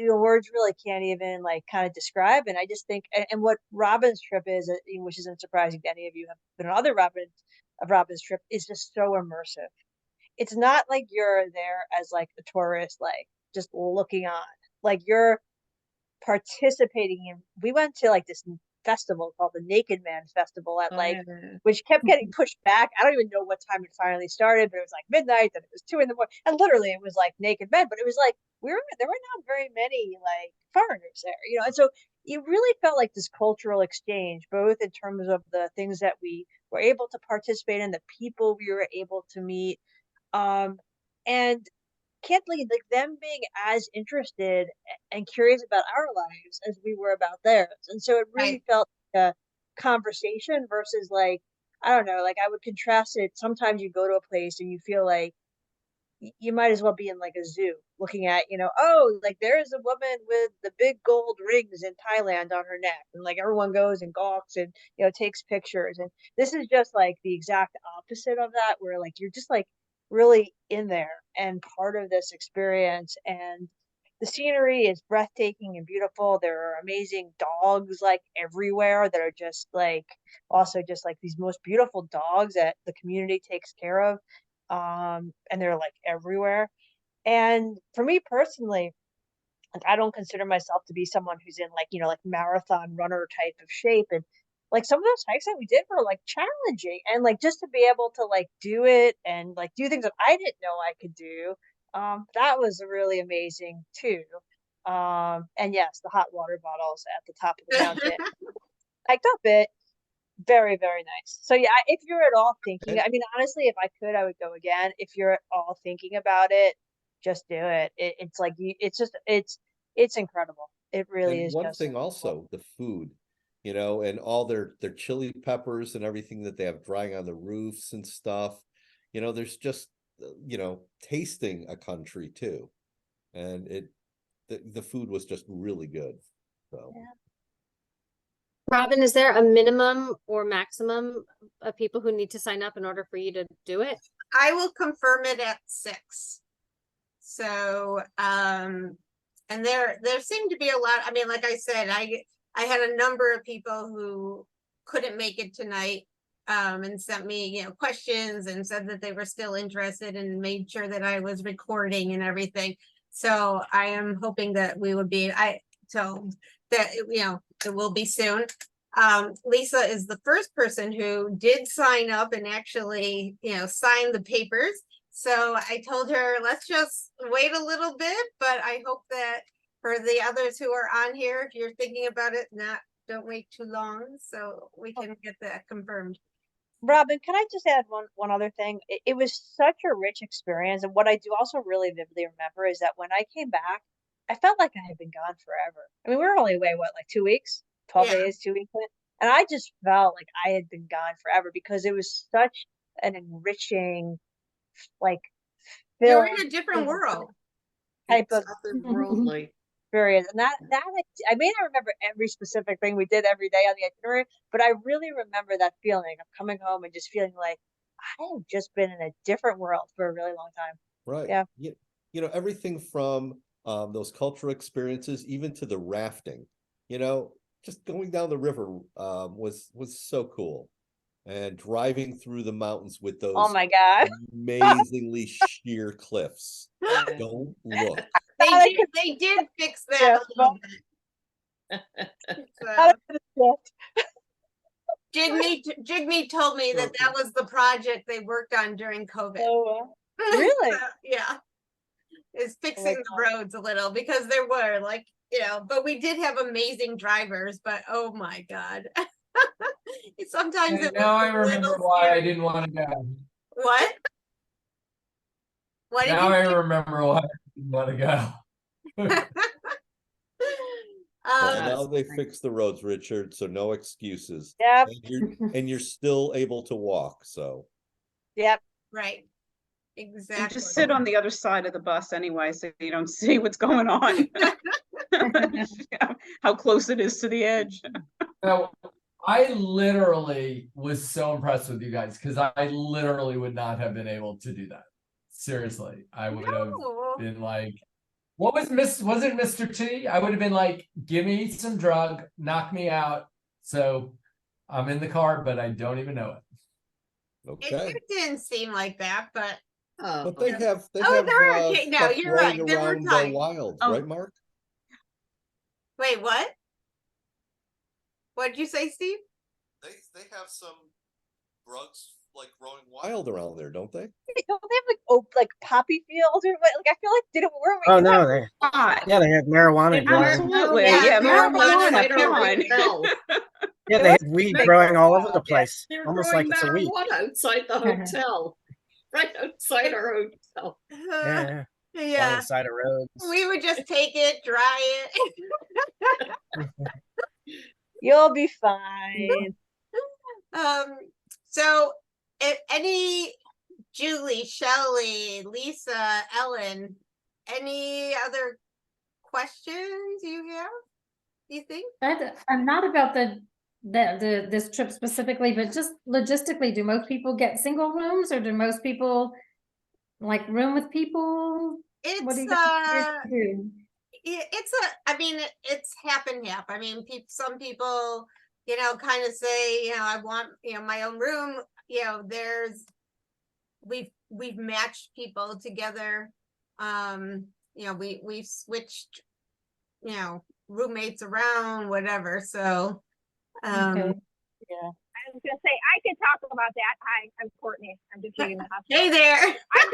words really can't even like kind of describe. And I just think, and what Robin's trip is, which isn't surprising to any of you have been on other Robin's trip, is just so immersive. It's not like you're there as like a tourist, like just looking on, like you're participating in. We went to like this festival called the Naked Man Festival at Oh, like, yeah. which kept getting pushed back. I don't even know what time it finally started, but it was like midnight, then it was 2 a.m, and literally it was like naked men. But it was like there were not very many like foreigners there, you know, and so it really felt like this cultural exchange, both in terms of the things that we were able to participate in, the people we were able to meet, and candidly, like them being as interested and curious about our lives as we were about theirs. And so it really Right. felt like a conversation versus like, I don't know, like I would contrast it. Sometimes you go to a place and you feel like you might as well be in like a zoo looking at, you know, oh, like there's a woman with the big gold rings in Thailand on her neck. And like everyone goes and gawks and, you know, takes pictures. And this is just like the exact opposite of that, where like you're just like really in there and part of this experience. And the scenery is breathtaking and beautiful. There are amazing dogs like everywhere that are just like also just like these most beautiful dogs that the community takes care of. And they're like everywhere. And for me personally, like I don't consider myself to be someone who's in like, you know, like marathon runner type of shape. And like some of those hikes that we did were like challenging, and like just to be able to like do it and like do things that I didn't know I could do, that was really amazing too. And yes, the hot water bottles at the top of the mountain. Hiked up it. Very, very nice. So yeah, if you're at all thinking, I mean, honestly, if I could, I would go again. If you're at all thinking about it, just do it. It's like it's just it's incredible. It really And is one just thing also, the food, you know, and all their chili peppers and everything that they have drying on the roofs and stuff. You know, there's just you know, tasting a country too. And the food was just really good. So yeah. Robin, is there a minimum or maximum of people who need to sign up in order for you to do it? I will confirm it at 6. So, and there seemed to be a lot. I mean, like I said, I had a number of people who couldn't make it tonight, and sent me, you know, questions and said that they were still interested and made sure that I was recording and everything. So I am hoping that we would be, so that, you know, it will be soon. Lisa is the first person who did sign up and actually, you know, sign the papers. So I told her, let's just wait a little bit, but I hope that for the others who are on here, if you're thinking about it, don't wait too long so we can get that confirmed. Robin, can I just add one other thing? It was such a rich experience, and what I do also really vividly remember is that when I came back, I felt like I had been gone forever. I mean, we were only away what, like 2 weeks, 12 days, 2 weeks, and I just felt like I had been gone forever because it was such an enriching, like, You're in a different world. Type It's of otherworldly. experience. And that I may not remember every specific thing we did every day on the itinerary, but I really remember that feeling of coming home and just feeling like I have just been in a different world for a really long time. right. Yeah. You know, everything from those cultural experiences, even to the rafting, you know, just going down the river was so cool. And driving through the mountains with Oh those my God. amazingly sheer cliffs. Don't look. They did fix that a little bit. So, Jigme told me that was the project they worked on during COVID. Oh, really? So, yeah, is fixing the roads a little, because there were like, you know, but we did have amazing drivers, but oh my God. Sometimes And now I remember why I didn't want to go. What? What did Now you I say? remember why I didn't want to go. Well, now they fixed the roads, Richard, so no excuses. Yep. And you're still able to walk, so. Yep. Right. And Exactly. just sit on the other side of the bus anyway, so you don't see what's going on. How close it is to the edge. Now, I literally was so impressed with you guys because I literally would not have been able to do that. Seriously, I would have been like, what was it Mr. T? I would have been like, give me some drug, knock me out. So I'm in the car, but I don't even know it. Okay. It didn't seem like that, but But they have they're okay. No, stuff you're running right. There were around, times. Oh. wild, right, Mark? Wait, what? What'd you say, Steve? They have some drugs like growing wild around there, don't they? Don't they have like poppy fields or what? Like I feel like didn't were Oh we? no, they yeah, they had marijuana growing. Absolutely, yeah, yeah, marijuana, marijuana, cider come on. hotel. Yeah, they had weed growing all over the place, They're almost growing like it's a weed. marijuana outside the hotel, right outside our hotel. Yeah, flying Yeah, inside of roads. we would just take it, dry it. You'll be fine. So any Julie, Shelley, Lisa, Ellen, any other questions you have? You think? I'm not about this trip specifically, but just logistically, do most people get single rooms or do most people like room with people? What do you guys do? I mean, it's half and half. I mean, some people, kind of say, I want, my own room. We've matched people together. We've switched, roommates around, whatever. So, Okay. Yeah. I was gonna say I could talk about that. Hi, I'm Courtney. I'm just leaving the hospital. Hey there. I've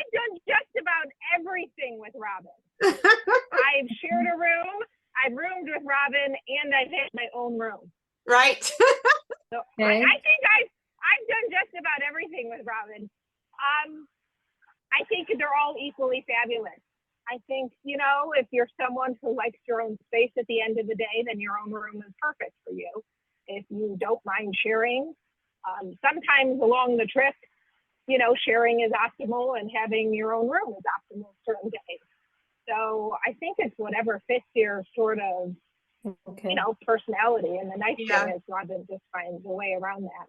done just about everything with Robin. I've shared a room, I've roomed with Robin, and I've had my own room. Right. So Okay. I think I've done just about everything with Robin. I think they're all equally fabulous. I think, if you're someone who likes your own space at the end of the day, then your own room is perfect for you. If you don't mind sharing, sometimes along the trip, sharing is optimal and having your own room is optimal certain days. So I think it's whatever fits your sort of, personality. And the nice thing is Robin just finds a way around that.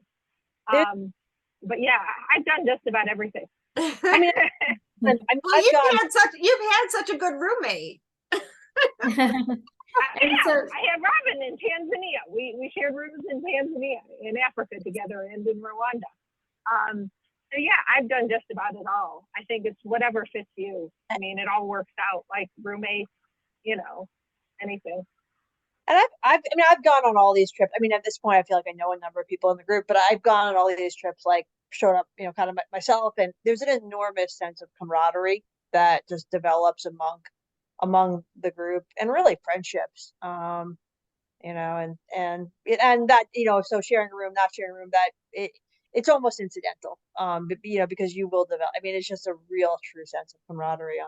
But yeah, I've done just about everything. I mean, you've had such a good roommate. I had Robin in Tanzania. We shared rooms in Tanzania, in Africa together, and in Rwanda. So yeah, I've done just about it all. I think it's whatever fits you. I mean, it all works out like roommates, anything. And I've gone on all these trips. I mean, at this point, I feel like I know a number of people in the group, but I've gone on all of these trips, like showing up, kind of myself. And there's an enormous sense of camaraderie that just develops among the group, and really friendships. And that, so sharing a room, not sharing a room, that it's almost incidental. Because you will develop. I mean, it's just a real true sense of camaraderie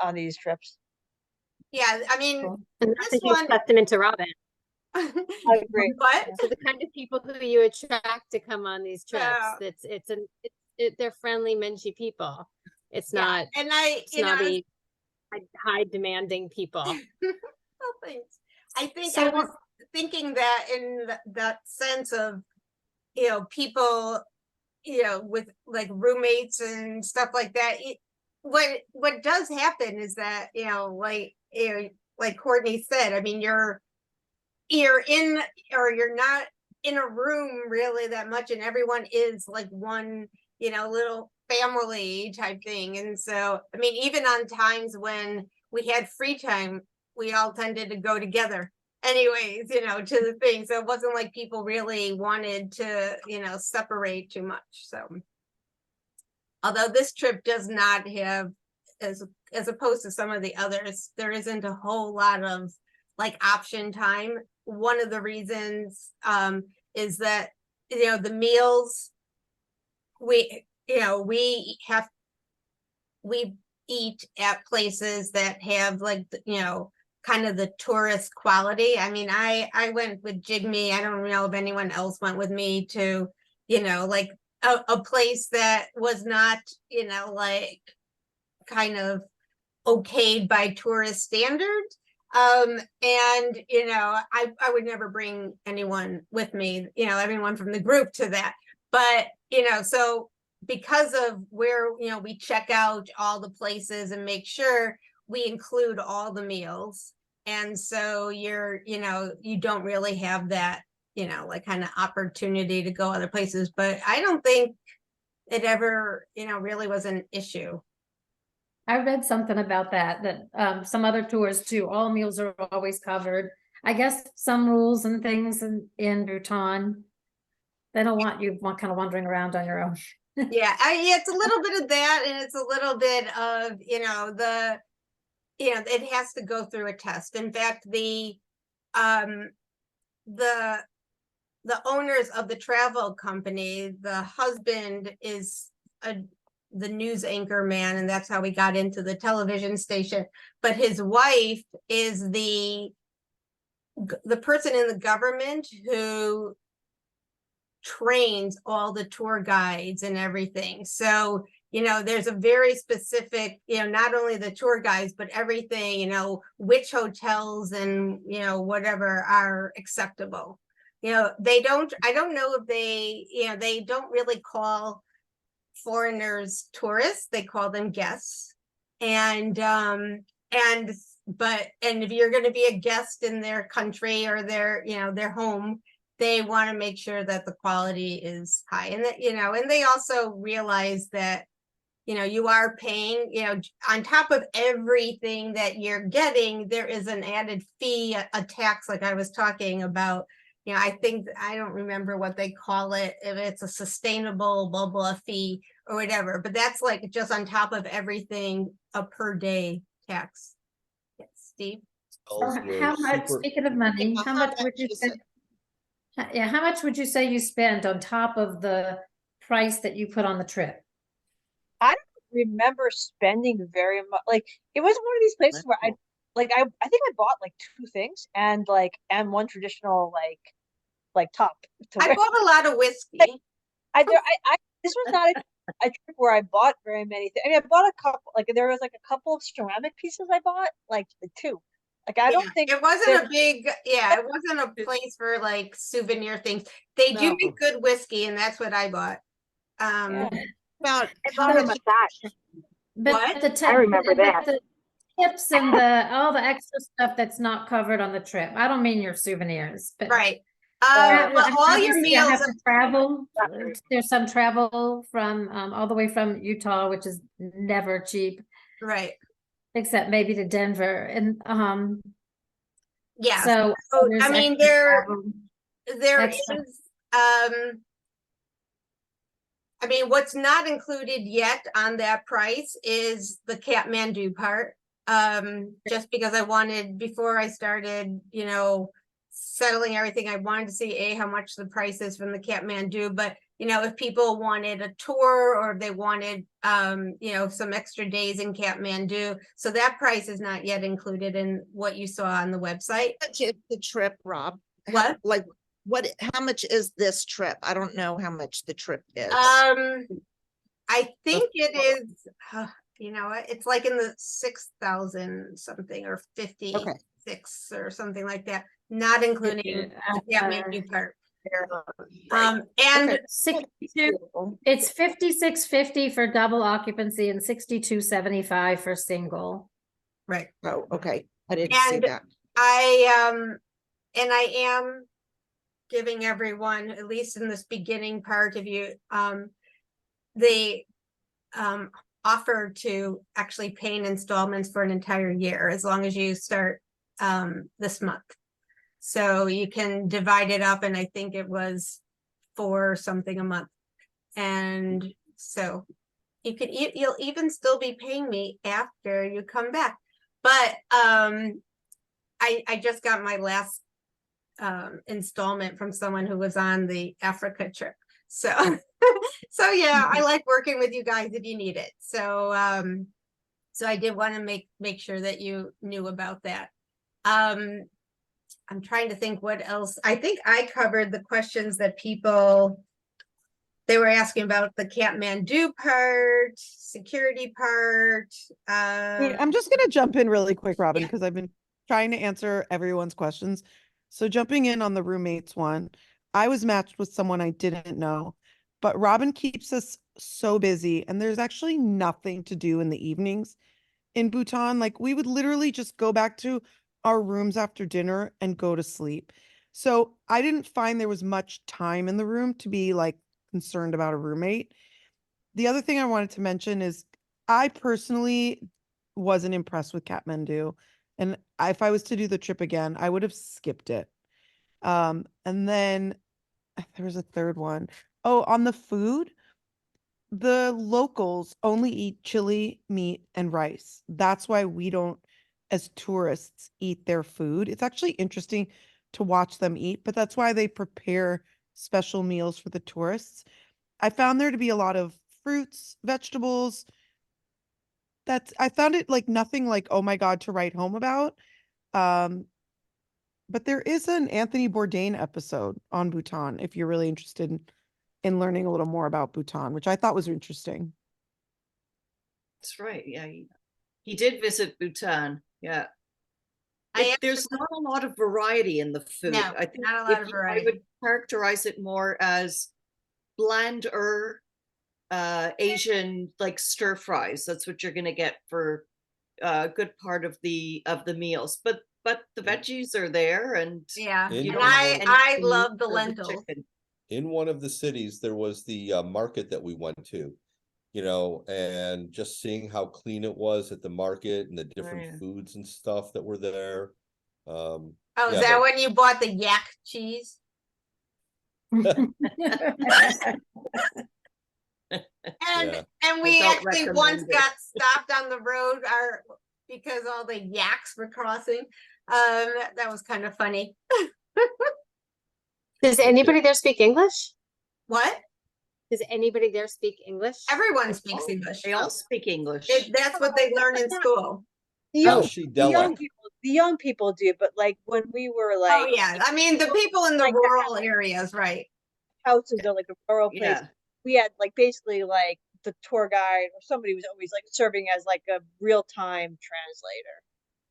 on these trips. Yeah, I mean, and that's a huge testament to Robin. I agree. What? So the kind of people who you attract to come on these trips, they're friendly, menschy people. It's not, and snobby, high demanding people. Well, thanks. I think I was thinking that in that sense of, people, with like roommates and stuff like that. What does happen is that, like Courtney said, I mean, you're in, or you're not in a room really that much, and everyone is like one, little family type thing. And so, I mean, even on times when we had free time, we all tended to go together anyways, to the thing. So it wasn't like people really wanted to, separate too much. So, although this trip does not have, as opposed to some of the others, there isn't a whole lot of like option time. One of the reasons is that, the meals we eat at places that have like, kind of the tourist quality. I mean, I went with Jigme. I don't know if anyone else went with me to, like a place that was not, like kind of okayed by tourist standards. And, I would never bring anyone with me, everyone from the group to that. But, so because of where, we check out all the places and make sure we include all the meals. And so you don't really have that, like kind of opportunity to go other places. But I don't think it ever, really was an issue. I read something about that some other tours too, all meals are always covered. I guess some rules and things in Bhutan. They don't want you kind of wandering around on your own. Yeah, it's a little bit of that, and it's a little bit of, it has to go through a test. In fact, the owners of the travel company, the husband is the news anchor man, and that's how we got into the television station. But his wife is the person in the government who trains all the tour guides and everything. So, there's a very specific, not only the tour guides, but everything, which hotels and, whatever are acceptable. I don't know if they don't really call foreigners tourists, they call them guests. And if you're going to be a guest in their country or their home, they want to make sure that the quality is high, and that, and they also realize that, you are paying, on top of everything that you're getting, there is an added fee, a tax, like I was talking about. I don't remember what they call it, if it's a sustainable blah, blah fee or whatever, but that's like just on top of everything, a per day tax. Yes, Steve? How much, speaking of money, how much would you spend? Yeah, how much would you say you spend on top of the price that you put on the trip? I don't remember spending very much. Like, it was one of these places where I think I bought like 2 things and one traditional like top. I bought a lot of whiskey. This was not a trip where I bought very many things. I mean, I bought a couple. Like, there was like a couple of ceramic pieces I bought, like 2. Like, I don't think it wasn't it wasn't a place for like souvenir things. They do make good whiskey, and that's what I bought. About I bought a massage. But I remember that. The tips and all the extra stuff that's not covered on the trip. I don't mean your souvenirs, but right. Well, all your meals have to travel. There's some travel from all the way from Utah, which is never cheap. Right. Except maybe to Denver. And yeah. So I mean, there is I mean, what's not included yet on that price is the Kathmandu part. Just because I wanted, before I started, settling everything, I wanted to see how much the price is from the Kathmandu. But if people wanted a tour, or if they wanted some extra days in Kathmandu, so that price is not yet included in what you saw on the website. The trip, Rob. What? How much is this trip? I don't know how much the trip is. I think it is, it's like in the 6,000 something, or 56 or something like that, not including the Kathmandu part. And 62, it's 5650 for double occupancy and 6275 for single. Right. Oh, okay. I didn't see that. I am giving everyone, at least in this beginning part, of you the offer to actually pay in installments for an entire year, as long as you start this month. So you can divide it up, and I think it was $4 something a month. And so you'll even still be paying me after you come back. But I just got my last installment from someone who was on the Africa trip. So yeah, I like working with you guys if you need it. So I did want to make sure that you knew about that. I'm trying to think what else. I think I covered the questions that they were asking about the Kathmandu part, security part. Wait, I'm just gonna jump in really quick, Robin, because I've been trying to answer everyone's questions. So jumping in on the roommates one, I was matched with someone I didn't know, but Robin keeps us so busy, and there's actually nothing to do in the evenings in Bhutan. Like, we would literally just go back to our rooms after dinner and go to sleep. So I didn't find there was much time in the room to be like concerned about a roommate. The other thing I wanted to mention is I personally wasn't impressed with Kathmandu. And if I was to do the trip again, I would have skipped it. And then there was a third one. Oh, on the food, the locals only eat chili, meat, and rice. That's why we don't, as tourists, eat their food. It's actually interesting to watch them eat, but that's why they prepare special meals for the tourists. I found there to be a lot of fruits, vegetables. I found it like nothing like, oh my God, to write home about. Um, but there is an Anthony Bourdain episode on Bhutan if you're really interested in learning a little more about Bhutan, which I thought was interesting. That's right. Yeah, he did visit Bhutan. Yeah. There's not a lot of variety in the food. No, I think not a lot of I variety. would characterize it more as blander Asian like stir fries. That's what you're going to get for a good part of the meals. But the veggies are there, and Yeah, In and one of the- I meat love the or lentils. chicken. in one of the cities, there was the market that we went to, and just seeing how clean it was at the market and the different yeah. foods and stuff that were there. Oh, Yeah, is that but- when you bought the yak cheese? Yeah. And we don't actually once recommend it. got stopped on the road because all the yaks were crossing. That was kind of funny. Does anybody there speak English? What? Does anybody there speak English? Everyone speaks English. They all speak English. That's what they learn in school. The How young, she the young Della. people, the young people do, but like when we were like, Oh yeah, I mean the people in the like rural areas, right? houses or like a rural place, Yeah. we had like basically like the tour guide or somebody was always like serving as like a real-time translator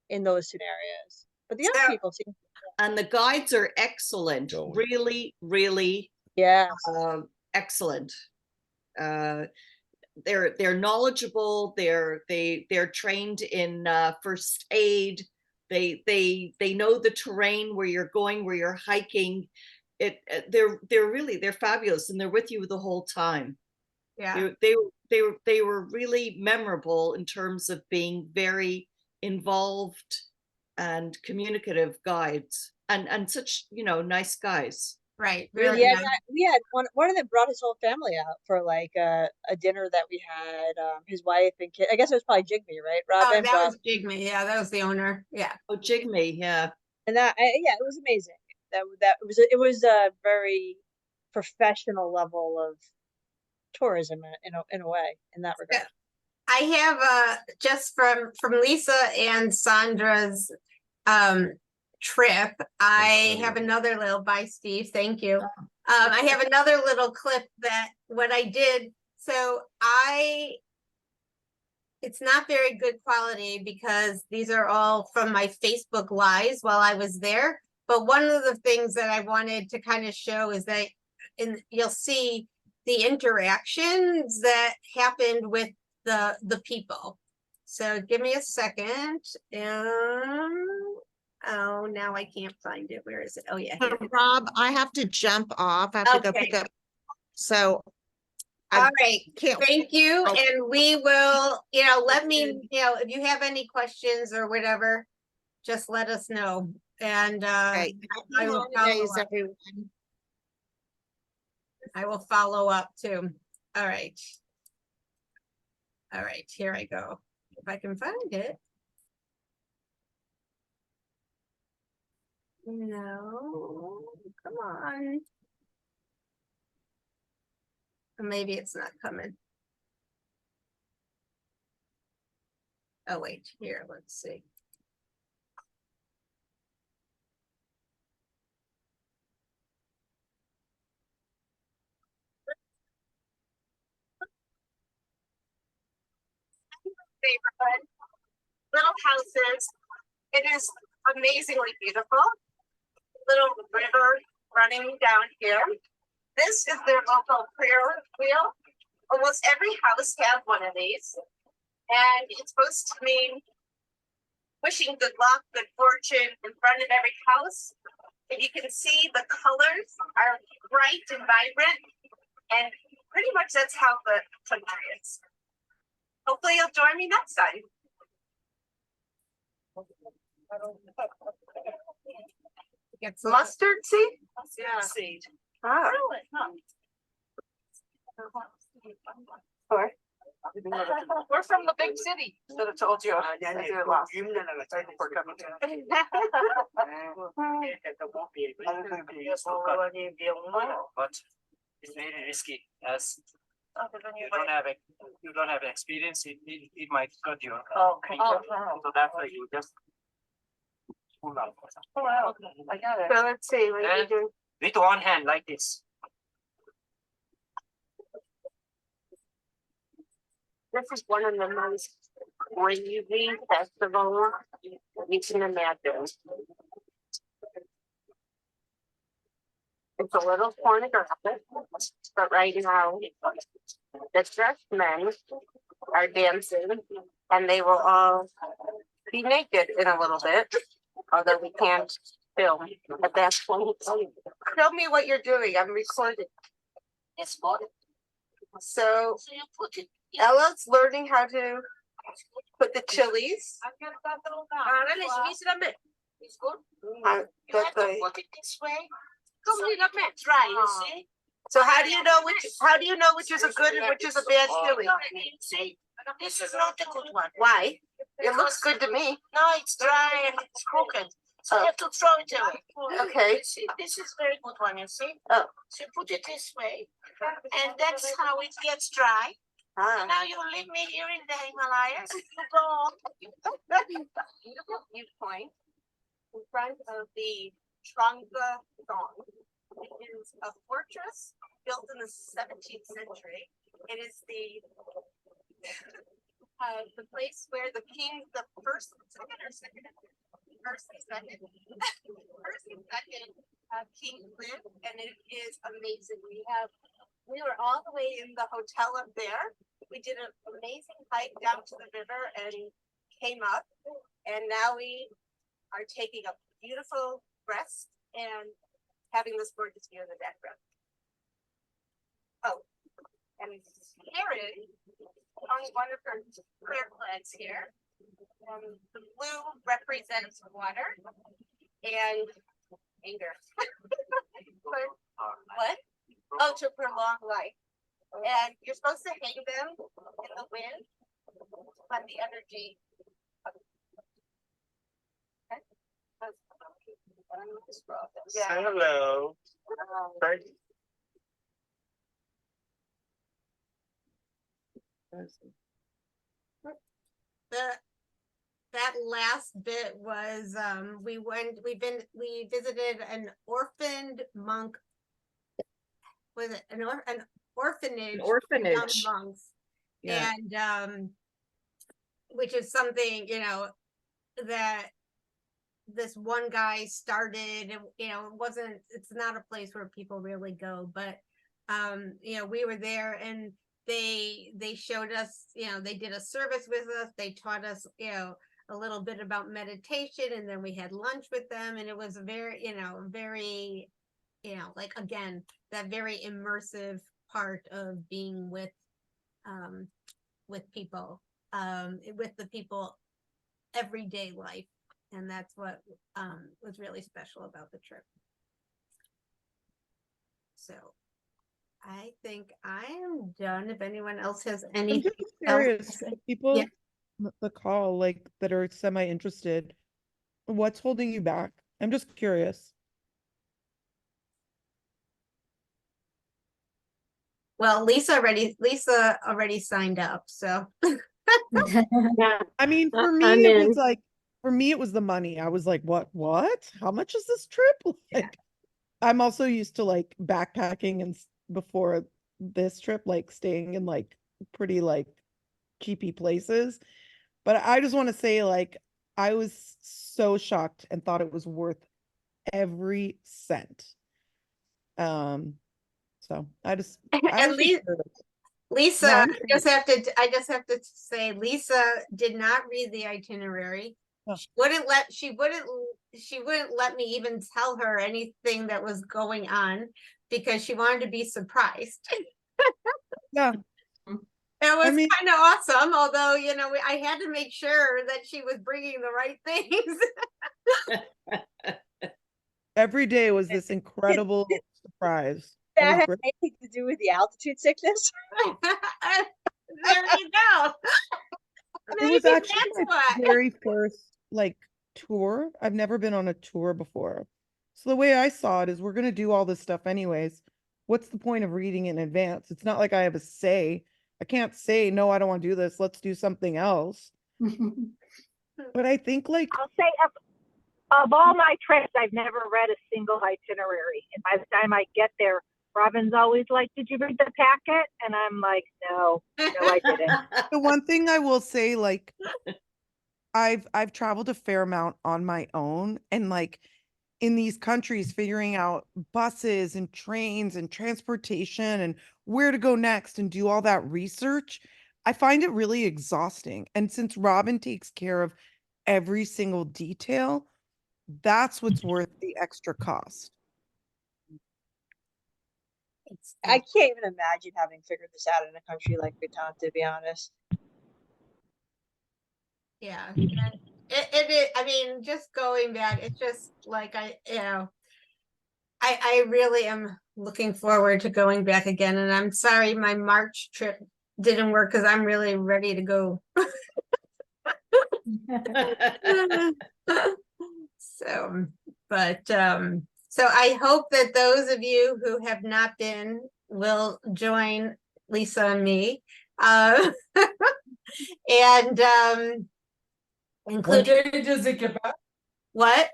in those scenarios. But the young So- people seem, And the guides are excellent. Going. Really, really yeah, excellent. They're knowledgeable. They're trained in first aid. They know the terrain where you're going, where you're hiking. They're fabulous, and they're with you the whole time. Yeah. They were really memorable in terms of being very involved and communicative guides, and such nice guys. Right. Really Very yeah. nice. We had one of them brought his whole family out for like a dinner that we had. His wife and kid. I guess it was probably Jigme, right? Oh, Robin. that was Jigme. Yeah, that was the owner. Yeah. Oh, Jigme, yeah. And yeah, it was amazing. It was a very professional level of tourism in a way in that regard. I have just from Lisa and Sandra's trip, I have another little bye Steve, thank you. I have another little clip that what I did. So it's not very good quality because these are all from my Facebook lives while I was there. But one of the things that I wanted to kind of show is that you'll see the interactions that happened with the people. So give me a second. Oh, now I can't find it. Where is it? Oh yeah. here it is. Rob, I have to jump off. I have to go Okay. pick up. So All right, can't. thank you. Oh. And we will, let me, if you have any questions or whatever, just let us know. And Right. I will Happy follow holidays, up. everyone. I will follow up too. All right. All right, here I go. If I can find it. No, come on. Maybe it's not coming. Oh, wait, here, let's see. Neighborhood, little houses. It is amazingly beautiful. Little river running down here. This is their local prayer wheel. Almost every house has one of these. And it's supposed to mean wishing good luck, good fortune in front of every house. And you can see the colors are bright and vibrant. And pretty much that's how the country is. Hopefully you'll join me next time. Gets mustard seed? Yeah. Seed. Ah. Or We're from the big city. Should have told you. I do it last. But it's very risky as you don't have experience, it might cut you. Okay. So that's why you just pull out. I got it. so let's see, what are you And doing? with one hand like this. This is one of the most crazy festivals you can imagine. It's a little pornographic, but right now the dressed men are dancing and they will all be naked in a little bit, although we can't film at that point. Tell me what you're doing. I'm recording. It's good. So So you put it. Ella's learning how to put the chilies. It's good. Uh, You have to that's put it this way. So you don't dry, you see? So how do you know which is a good and which is a bad chili? See, this is not a good one. Why? It looks good to me. No, it's dry and it's crooked. So you have to throw it away. Okay. You see, this is very good one, you see? Oh. So you put it this way. And that's how it gets dry. Ah. Now you leave me here in the Himalayas. You go on. Beautiful viewpoint in front of the Trungpa Song. It is a fortress built in the 17th century. It is the place where the king, the first and second, king lived, and it is amazing. We were all the way in the hotel up there. We did an amazing hike down to the river and came up, and now we are taking a beautiful rest and having this gorgeous view in the background. Oh, and Karen on one of her prayer flags here. The blue represents water and anger. What? Oh, to prolong life. And you're supposed to hang them in the wind, but the energy. Yeah. Hello. That last bit was we visited an orphaned monk. Was it an orphanage? for young Orphanage. monks. Yeah. And which is something, that this one guy started, and it's not a place where people really go, but we were there and they showed us, they did a service with us, they taught us, a little bit about meditation, and then we had lunch with them, and it was very, very, like, again, that very immersive part of being with people, with the people everyday life. And that's what was really special about the trip. So I think I am done. If anyone else has I'm anything just else curious, to say. for people Yeah. on the call, like that are semi-interested, what's holding you back? I'm just curious. Well, Lisa already signed up, so. I mean, for I'm me, it in. was like, for me, it was the money. I was like, what? How much is this trip? Like, I'm also used to like backpacking and before this trip, like staying in like pretty like cheapy places. But I just want to say, like, I was so shocked and thought it was worth every cent. So I was And just Lisa, No, I I'm just have to say, Lisa did not read the itinerary. Oh. She wouldn't let me even tell her anything that was going on because she wanted to be surprised. Yeah. It was mean- kind of awesome, although, you know, I had to make sure that she was bringing the right things. Every day was this incredible surprise. That That was had great. anything to do with the altitude sickness? There you go. It was Maybe actually that's my why. very first like tour. I've never been on a tour before. So the way I saw it is we're gonna do all this stuff anyways. What's the point of reading in advance? It's not like I have a say. I can't say, no, I don't want to do this. Let's do something else. But I think like I'll say of all my trips, I've never read a single itinerary. And by the time I get there, Robin's always like, "Did you read the packet?" And I'm like, no, I didn't. the one thing I will say, like I've traveled a fair amount on my own, and like in these countries, figuring out buses and trains and transportation and where to go next and do all that research, I find it really exhausting. And since Robin takes care of every single detail, that's what's worth the extra cost. I can't even imagine having figured this out in a country like Bhutan, to be honest. Yeah, and it I mean, just going back, it's just like I really am looking forward to going back again. And I'm sorry my March trip didn't work because I'm really ready to go. So, but so I hope that those of you who have not been will join Lisa and me. And What including day does it get back? what?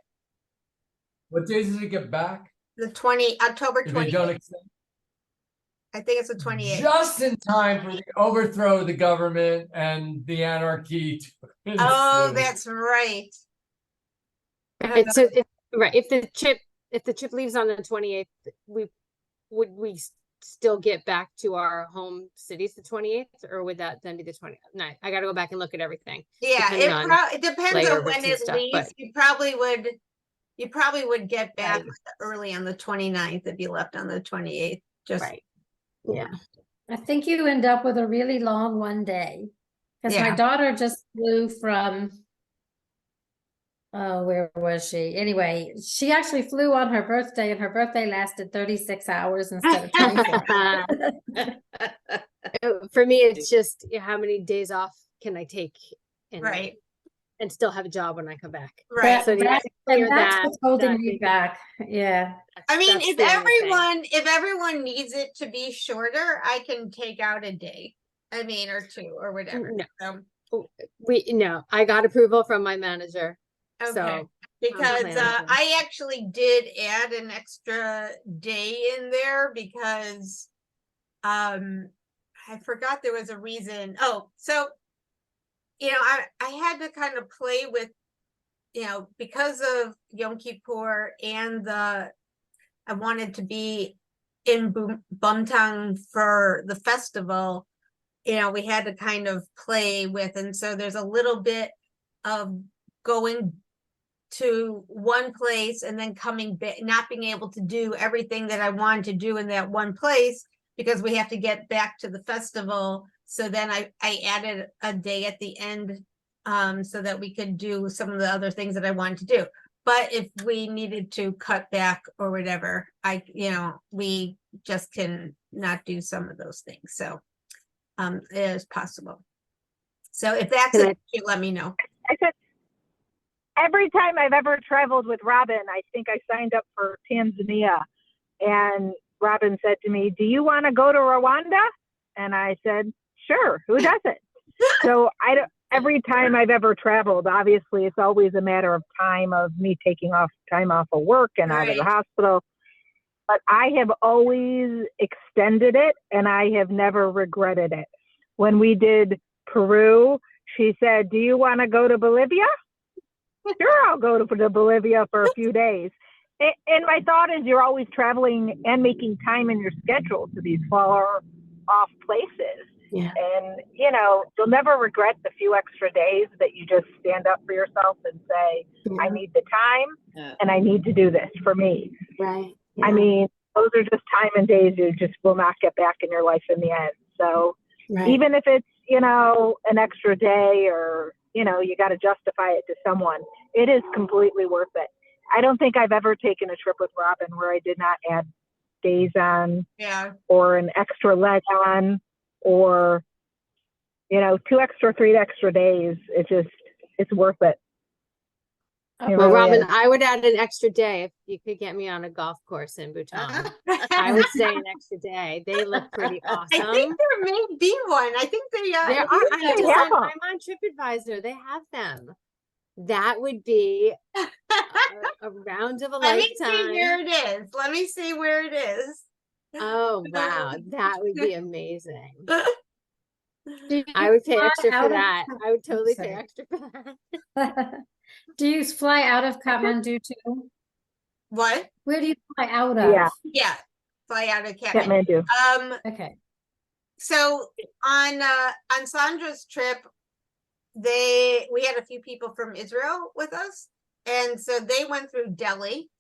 What days does it get back? The October If they don't 28th. extend? I think it's the 28th. Just in time for the overthrow of the government and the anarchy. To Oh, ensue. that's right. Right, so if the chip leaves on the 28th, would we still get back to our home cities the 28th, or would that then be the 20th? No, I gotta go back and look at everything. Yeah, depending on it depends on layovers when and it stuff, leaves. but- You probably would get back Right. early on the 29th if you left on the 28th. Just Right. Yeah. I think you end up with a really long one day. Because my Yeah. daughter just flew from, oh, where was she? Anyway, she actually flew on her birthday, and her birthday lasted 36 hours instead of 24. For me, it's just how many days off can I take and Right. and still have a job when I come back. Right. So That's clear that's that. what's holding that me big- back. Yeah. I mean, that's if the only thing. everyone needs it to be shorter, I can take out a day. I mean, or two or whatever. No. No, I got approval from my manager. Okay. So Because planning to. I actually did add an extra day in there because I forgot there was a reason. Oh, so you know, I had to kind of play with, you know, because of Yom Kippur and I wanted to be in Bhutan for the festival. You know, we had to kind of play with, and so there's a little bit of going to one place and then coming back, not being able to do everything that I wanted to do in that one place because we have to get back to the festival. So then I added a day at the end so that we could do some of the other things that I wanted to do. But if we needed to cut back or whatever, we just can not do some of those things. So it is possible. So if that's Can it, you let me know. I said, every time I've ever traveled with Robin, I think I signed up for Tanzania. And Robin said to me, "Do you want to go to Rwanda?" And I said, "Sure, who doesn't?" So every time I've ever traveled, obviously it's always a matter of time of me taking time off of work and out of the hospital. But I have always extended it and I have never regretted it. When we did Peru, she said, "Do you want to go to Bolivia?" Sure, I'll go to Bolivia for a few days. And my thought is you're always traveling and making time in your schedule to these far off places. Yeah. And, you know, you'll never regret the few extra days that you just stand up for yourself and say, I need the time and I need to do this for me. Right. I mean, those are just time and days you just will not get back in your life in the end. So Right. Even if it's, you know, an extra day or, you know, you got to justify it to someone, it is completely worth it. I don't think I've ever taken a trip with Robin where I did not add days on Yeah. or an extra leg on or, you know, 3 extra days. It's worth it. It Well, really Robin, is. I would add an extra day if you could get me on a golf course in Bhutan. I would stay an extra day. They look pretty I think awesome. there may be one. I think they There I are. think I'm they just have on, them. I'm on TripAdvisor. They have them. That would be a round of a Let me see lifetime. where it is. Let me see where it is. Oh wow, that would be amazing. Do I you would pay fly extra for out of that. I would totally pay sorry. extra for that. Do you fly out of Kathmandu too? What? Where do you fly out Yeah. of? Yeah. Fly out of Kathmandu. Kathmandu. Okay. So on Sandra's trip, we had a few people from Israel with us, and so they went through Delhi.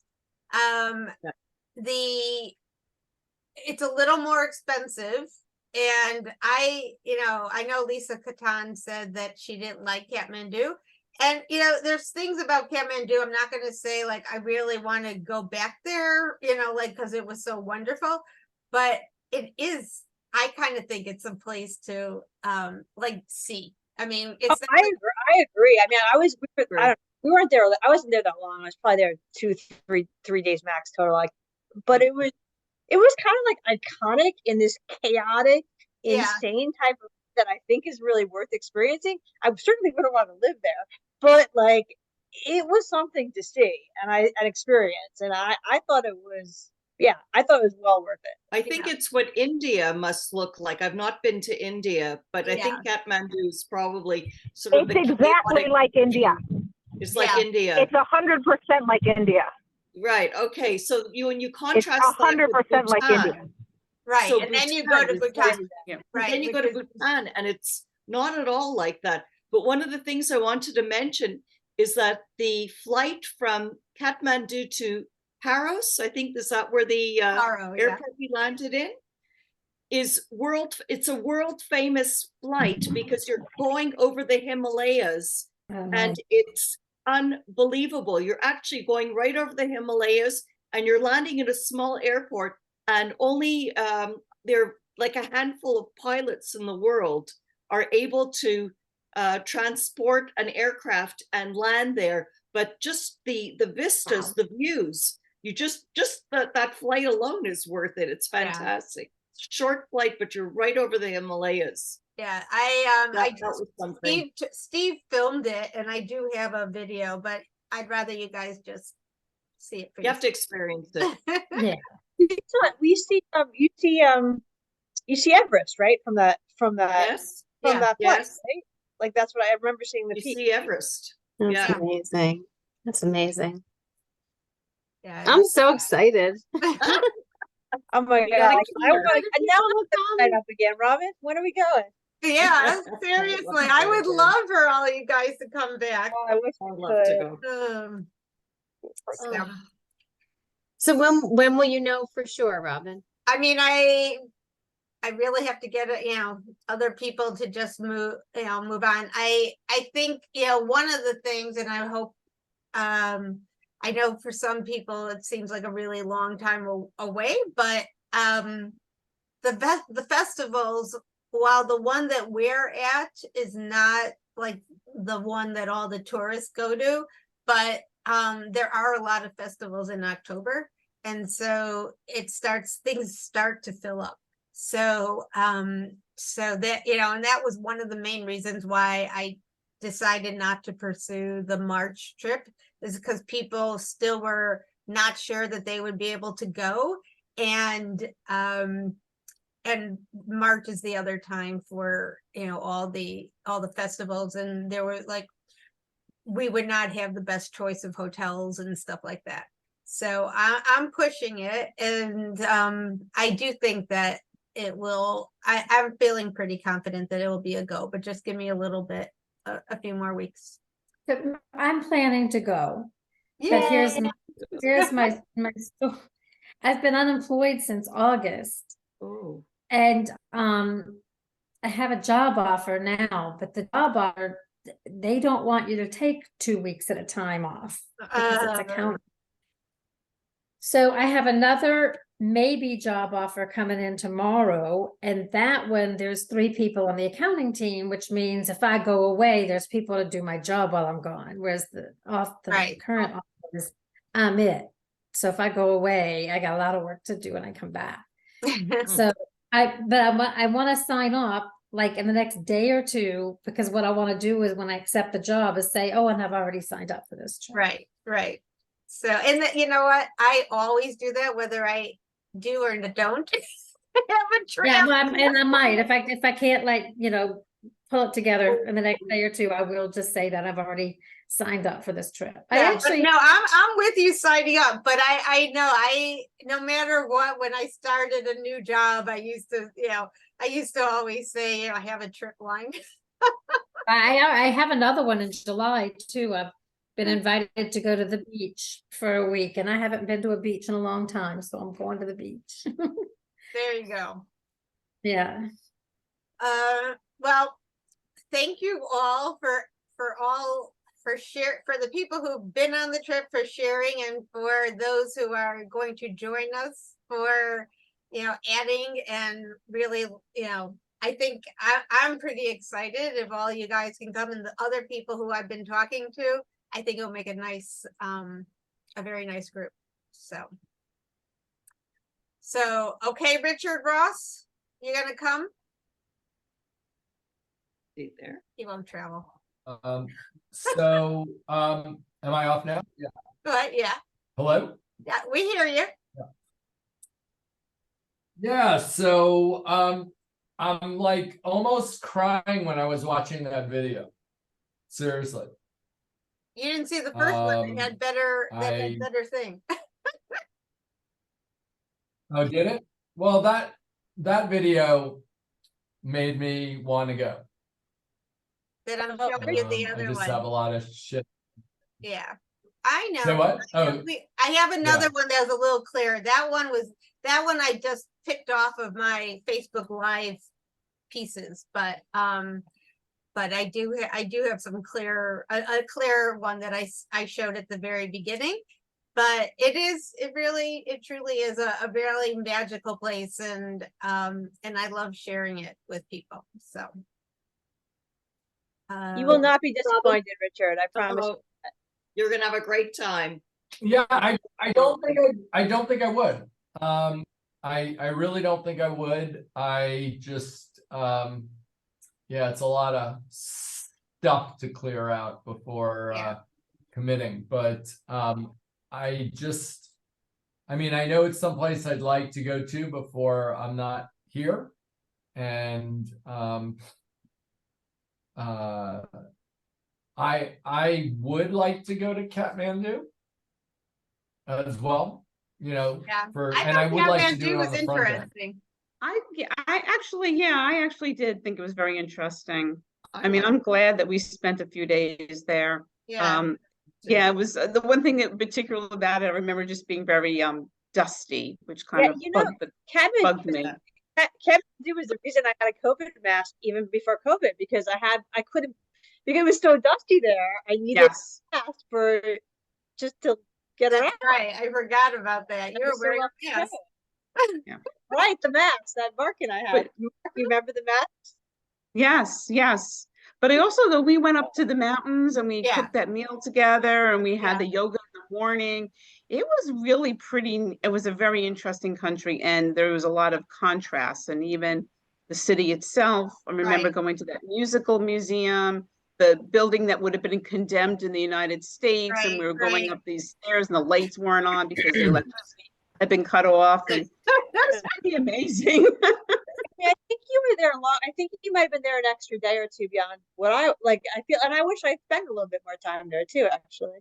It's a little more expensive, and I know Lisa Katan said that she didn't like Kathmandu, and you know there's things about Kathmandu I'm not going to say like I really want to go back there, you know, like because it was so wonderful, but it is. I kind of think it's a place to like see. I mean, it's I agree. I mean, we weren't there. I wasn't there that long. I was probably there 3 days max total. Like, but it was kind of like iconic in this chaotic, insane type of that I think is really worth experiencing. I certainly wouldn't want to live there, but like it was something to see and an experience, and I thought it was. Yeah, I thought it was well worth it. I think it's what India must look like. I've not been to India, but I think Kathmandu is probably sort of It's exactly like India. It's like India. It's 100% like India. Right. Okay. So when you It's contrast 100% like India. Right, so and then you go to Bhutan. Right, then you go to Bhutan, and it's not at all like that. But one of the things I wanted to mention is that the flight from Kathmandu to Paros, I think is that where the airport we landed in, it's a world famous flight because you're going over the Himalayas and it's unbelievable. You're actually going right over the Himalayas and you're landing in a small airport, and only there are like a handful of pilots in the world are able to transport an aircraft and land there. But just the vistas, the views, you just that flight alone is worth it. It's fantastic. Short flight, but you're right over the Himalayas. Yeah, Steve filmed it, and I do have a video, but I'd rather you guys just see it. You have to experience it. Yeah, you see Everest, right? From that that flight, right? Like that's what I remember seeing. You see Everest. That's amazing. That's amazing. Yeah, I'm so excited. Oh my god! Now I'm sign up again, Robin. When are we going? Yeah, seriously, I would love for all you guys to come back. Oh, I wish I'd love to go. So when will you know for sure, Robin? I mean, I really have to get other people to just move on. I think one of the things, and I hope I know for some people it seems like a really long time away, but the festivals, while the one that we're at is not like the one that all the tourists go to, but there are a lot of festivals in October, and so things start to fill up. So so that and that was one of the main reasons why I decided not to pursue the March trip, is because people still were not sure that they would be able to go, and March is the other time for all the festivals, and there were we would not have the best choice of hotels and stuff like that. So I'm pushing it, and I do think that it will. I'm feeling pretty confident that it will be a go, but just give me a little bit, a few more weeks. I'm planning to go, but here's my story. I've been unemployed since August, and I have a job offer now, but the job offer, they don't want you to take 2 weeks at a time off because it's accounting. So I have another maybe job offer coming in tomorrow, and that one, there's 3 people on the accounting team, which means if I go away, there's people to do my job while I'm gone. Whereas the current offer is I'm it. So if I go away, I got a lot of work to do when I come back. So I want to sign off like in the next day or 2, because what I want to do is when I accept the job is say, oh, and I've already signed up for this job. Right. So, and you know what? I always do that, whether I do or don't have a trip. Yeah, well, and I might, if I can't, like, pull it together in the next day or 2, I will just say that I've already signed up for this trip. Yeah, but no, I'm with you signing up, but I know no matter what, when I started a new job, I used to always say, I have a trip line. I have another one in July too. I've been invited to go to the beach for a week, and I haven't been to a beach in a long time, so I'm going to the beach. There you go. Yeah. Well, thank you all for the people who've been on the trip for sharing, and for those who are going to join us for adding, and really I think I'm pretty excited if all you guys can come, and the other people who I've been talking to. I think it'll make a very nice group. So okay, Richard Ross, you gonna come? Be there. He won't travel. So am I off now? Yeah. But yeah. Hello? Yeah, we hear you. Yeah, so I'm like almost crying when I was watching that video. Seriously. You didn't see the first one that had better thing. Oh, did it? Well, that video made me want to go. That I'm showing you the other I just one. have a lot of shit. Yeah, I know. Say what? Oh, I have another yeah. one that was a little clearer. That one I just picked off of my Facebook Live pieces, but I do have some clear a clear one that I showed at the very beginning. But it truly is a really magical place, and I love sharing it with people. So you will not be disappointed, Richard. I promise. You're gonna have a great time. Yeah, I don't think I would. I really don't think I would. I just yeah, it's a lot of stuff to clear out before committing. But I know it's someplace I'd like to go to before I'm not here. And I would like to go to Kathmandu as well, I would like to do it on the front end. I actually did think it was very interesting. I mean, I'm glad that we spent a few days there. Yeah, it was the one thing in particular about it, I remember just being very dusty, which kind of bugged me. Kathmandu was the reason I had a COVID mask even before COVID, because I couldn't, because it was so dusty there. I needed a mask just to get around. Right, I forgot about that. You were wearing a mask. Right, the mask, that Mark and I had. You remember the mask? Yes. But I also, though, we went up to the mountains and we cooked that meal together, and we had the yoga in the morning. It was really pretty. It was a very interesting country, and there was a lot of contrast. And even the city itself, I remember going to that musical museum, the building that would have been condemned in the United States, and we were going up these stairs and the lights weren't on because the electricity had been cut off. And that's pretty amazing. I think you were there long. I think you might have been there an extra day or 2 beyond what I feel, and I wish I spent a little bit more time there too, actually.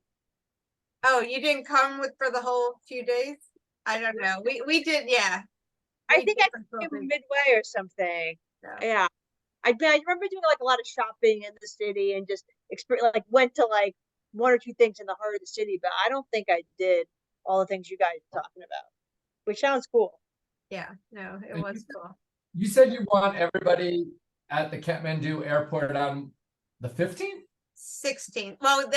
Oh, you didn't come for the whole few days? I don't know. We did, yeah. I think I came midway or something. Yeah. I remember doing a lot of shopping in the city and just went to 1 or 2 things in the heart of the city, but I don't think I did all the things you guys are talking about, which sounds cool. Yeah, no, it was cool. You said you want everybody at the Kathmandu airport on the 15th? 16th. Well,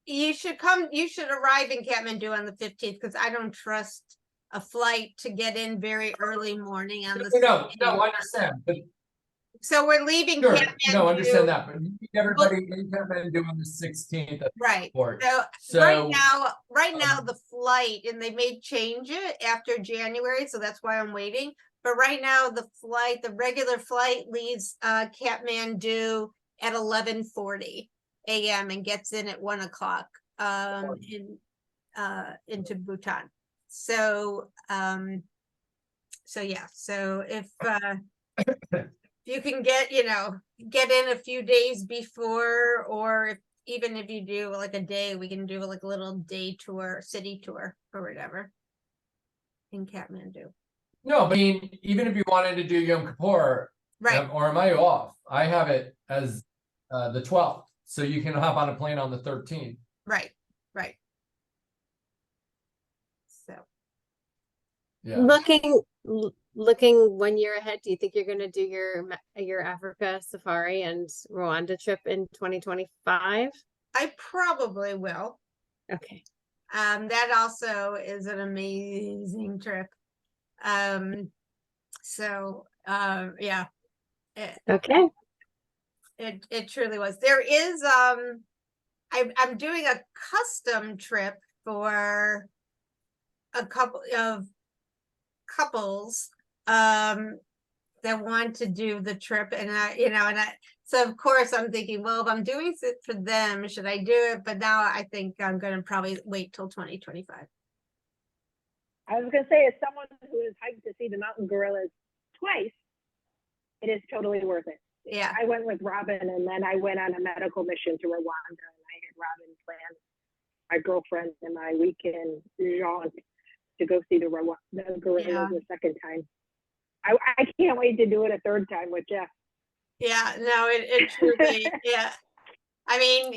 you should arrive in Kathmandu on the 15th because I don't trust a flight to get in very early morning on the No, 16th. understand. But So we're leaving sure, Kathmandu. no, understand that. But you need everybody in Kathmandu on the 16th. Right. Airport. So right now the flight, and they may change it after January, so that's why I'm waiting. But right now the regular flight leaves Kathmandu at 11:40 a.m. and gets in at 1 o'clock into Bhutan. So yeah, so if you can get in a few days before, or even if you do like a day, we can do like a little day tour, city tour or whatever in Kathmandu. No, but I mean, even if you wanted to do Yom Kippur, right? Or am I off? I have it as the 12th, so you can hop on a plane on the 13th. Right. So, yeah. Looking 1 year ahead, do you think you're going to do your Africa safari and Rwanda trip in 2025? I probably will. Okay. That also is an amazing trip. Yeah. Okay. It truly was. There is I'm doing a custom trip for a couple of couples that want to do the trip, and so of course I'm thinking, well, if I'm doing it for them, should I do it? But now I think I'm gonna probably wait till 2025. I was gonna say, as someone who has hiked to see the mountain gorillas twice, it is totally worth it. Yeah. I went with Robin, and then I went on a medical mission to Rwanda, and I had Robin plan my girlfriend and my weekend jaunt to go see the gorillas a second time. I can't wait to do it a third time with Jeff. Yeah, no, it truly, yeah. I mean,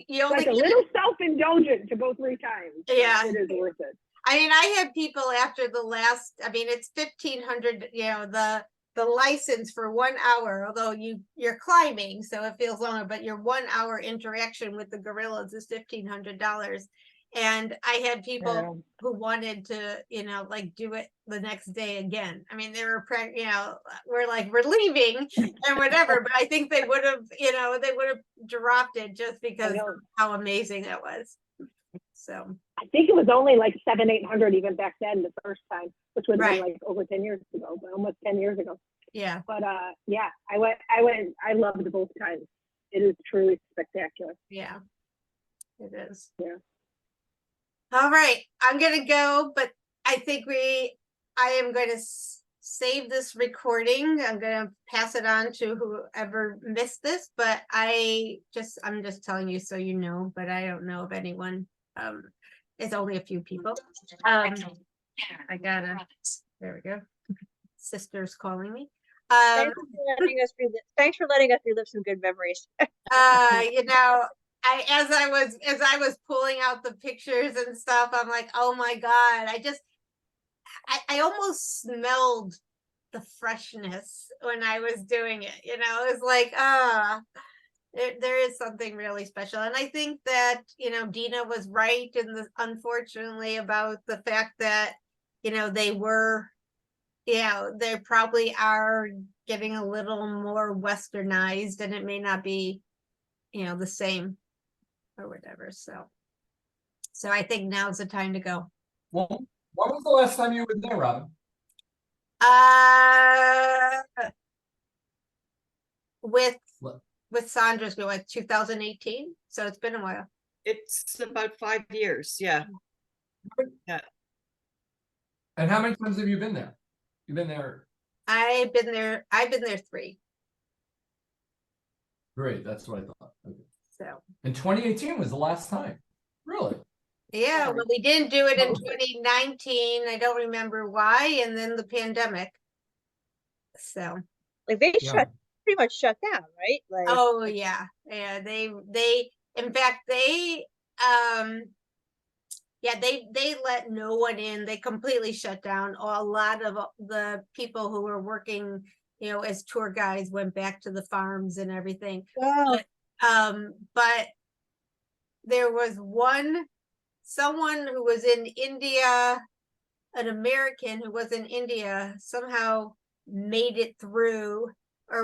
you only like a little self-indulgent to go 3 times. Yeah, it is worth it. I mean, I had people after the last. I mean, it's 1,500. The license for 1 hour, although you're climbing, so it feels longer. But your 1 hour interaction with the gorillas is $1,500. And I had people who wanted to, like do it the next day again. I mean, they were, we're leaving and whatever, but I think they would have, dropped it just because of how amazing it was. So I think it was only like 700-800 even back then, the first time, which would have been like over 10 years ago, but almost 10 years ago. Yeah. But yeah, I went, I loved both times. It is truly spectacular. Yeah, it is. Yeah. All right, I'm gonna go, but I think I am going to save this recording. I'm gonna pass it on to whoever missed this, but I'm just telling you so you know, but I don't know of anyone. It's only a few people. There we go. Sister's calling me. Thanks for letting us relive some good memories. As I was pulling out the pictures and stuff, I'm like, oh my God, I almost smelled the freshness when I was doing it. It was like, there is something really special. And I think that, Dina was right unfortunately about the fact that, they probably are getting a little more westernized, and it may not be, the same or whatever. So I think now's the time to go. Well, when was the last time you were there, Robin? With Sandra's go like 2018. So it's been a while. It's about 5 years. Yeah. Yeah. And how many times have you been there? You've been there. I've been there 3. Great. That's what I thought. Okay. So. And 2018 was the last time. Really? Yeah, well, we didn't do it in 2019. I don't remember why, and then the pandemic. So, like they pretty much shut down, right? Like, oh yeah, they in fact they let no one in. They completely shut down. A lot of the people who were working, you know, as tour guides, went back to the farms and everything. Wow. But there was someone who was in India, an American who was in India, somehow made it through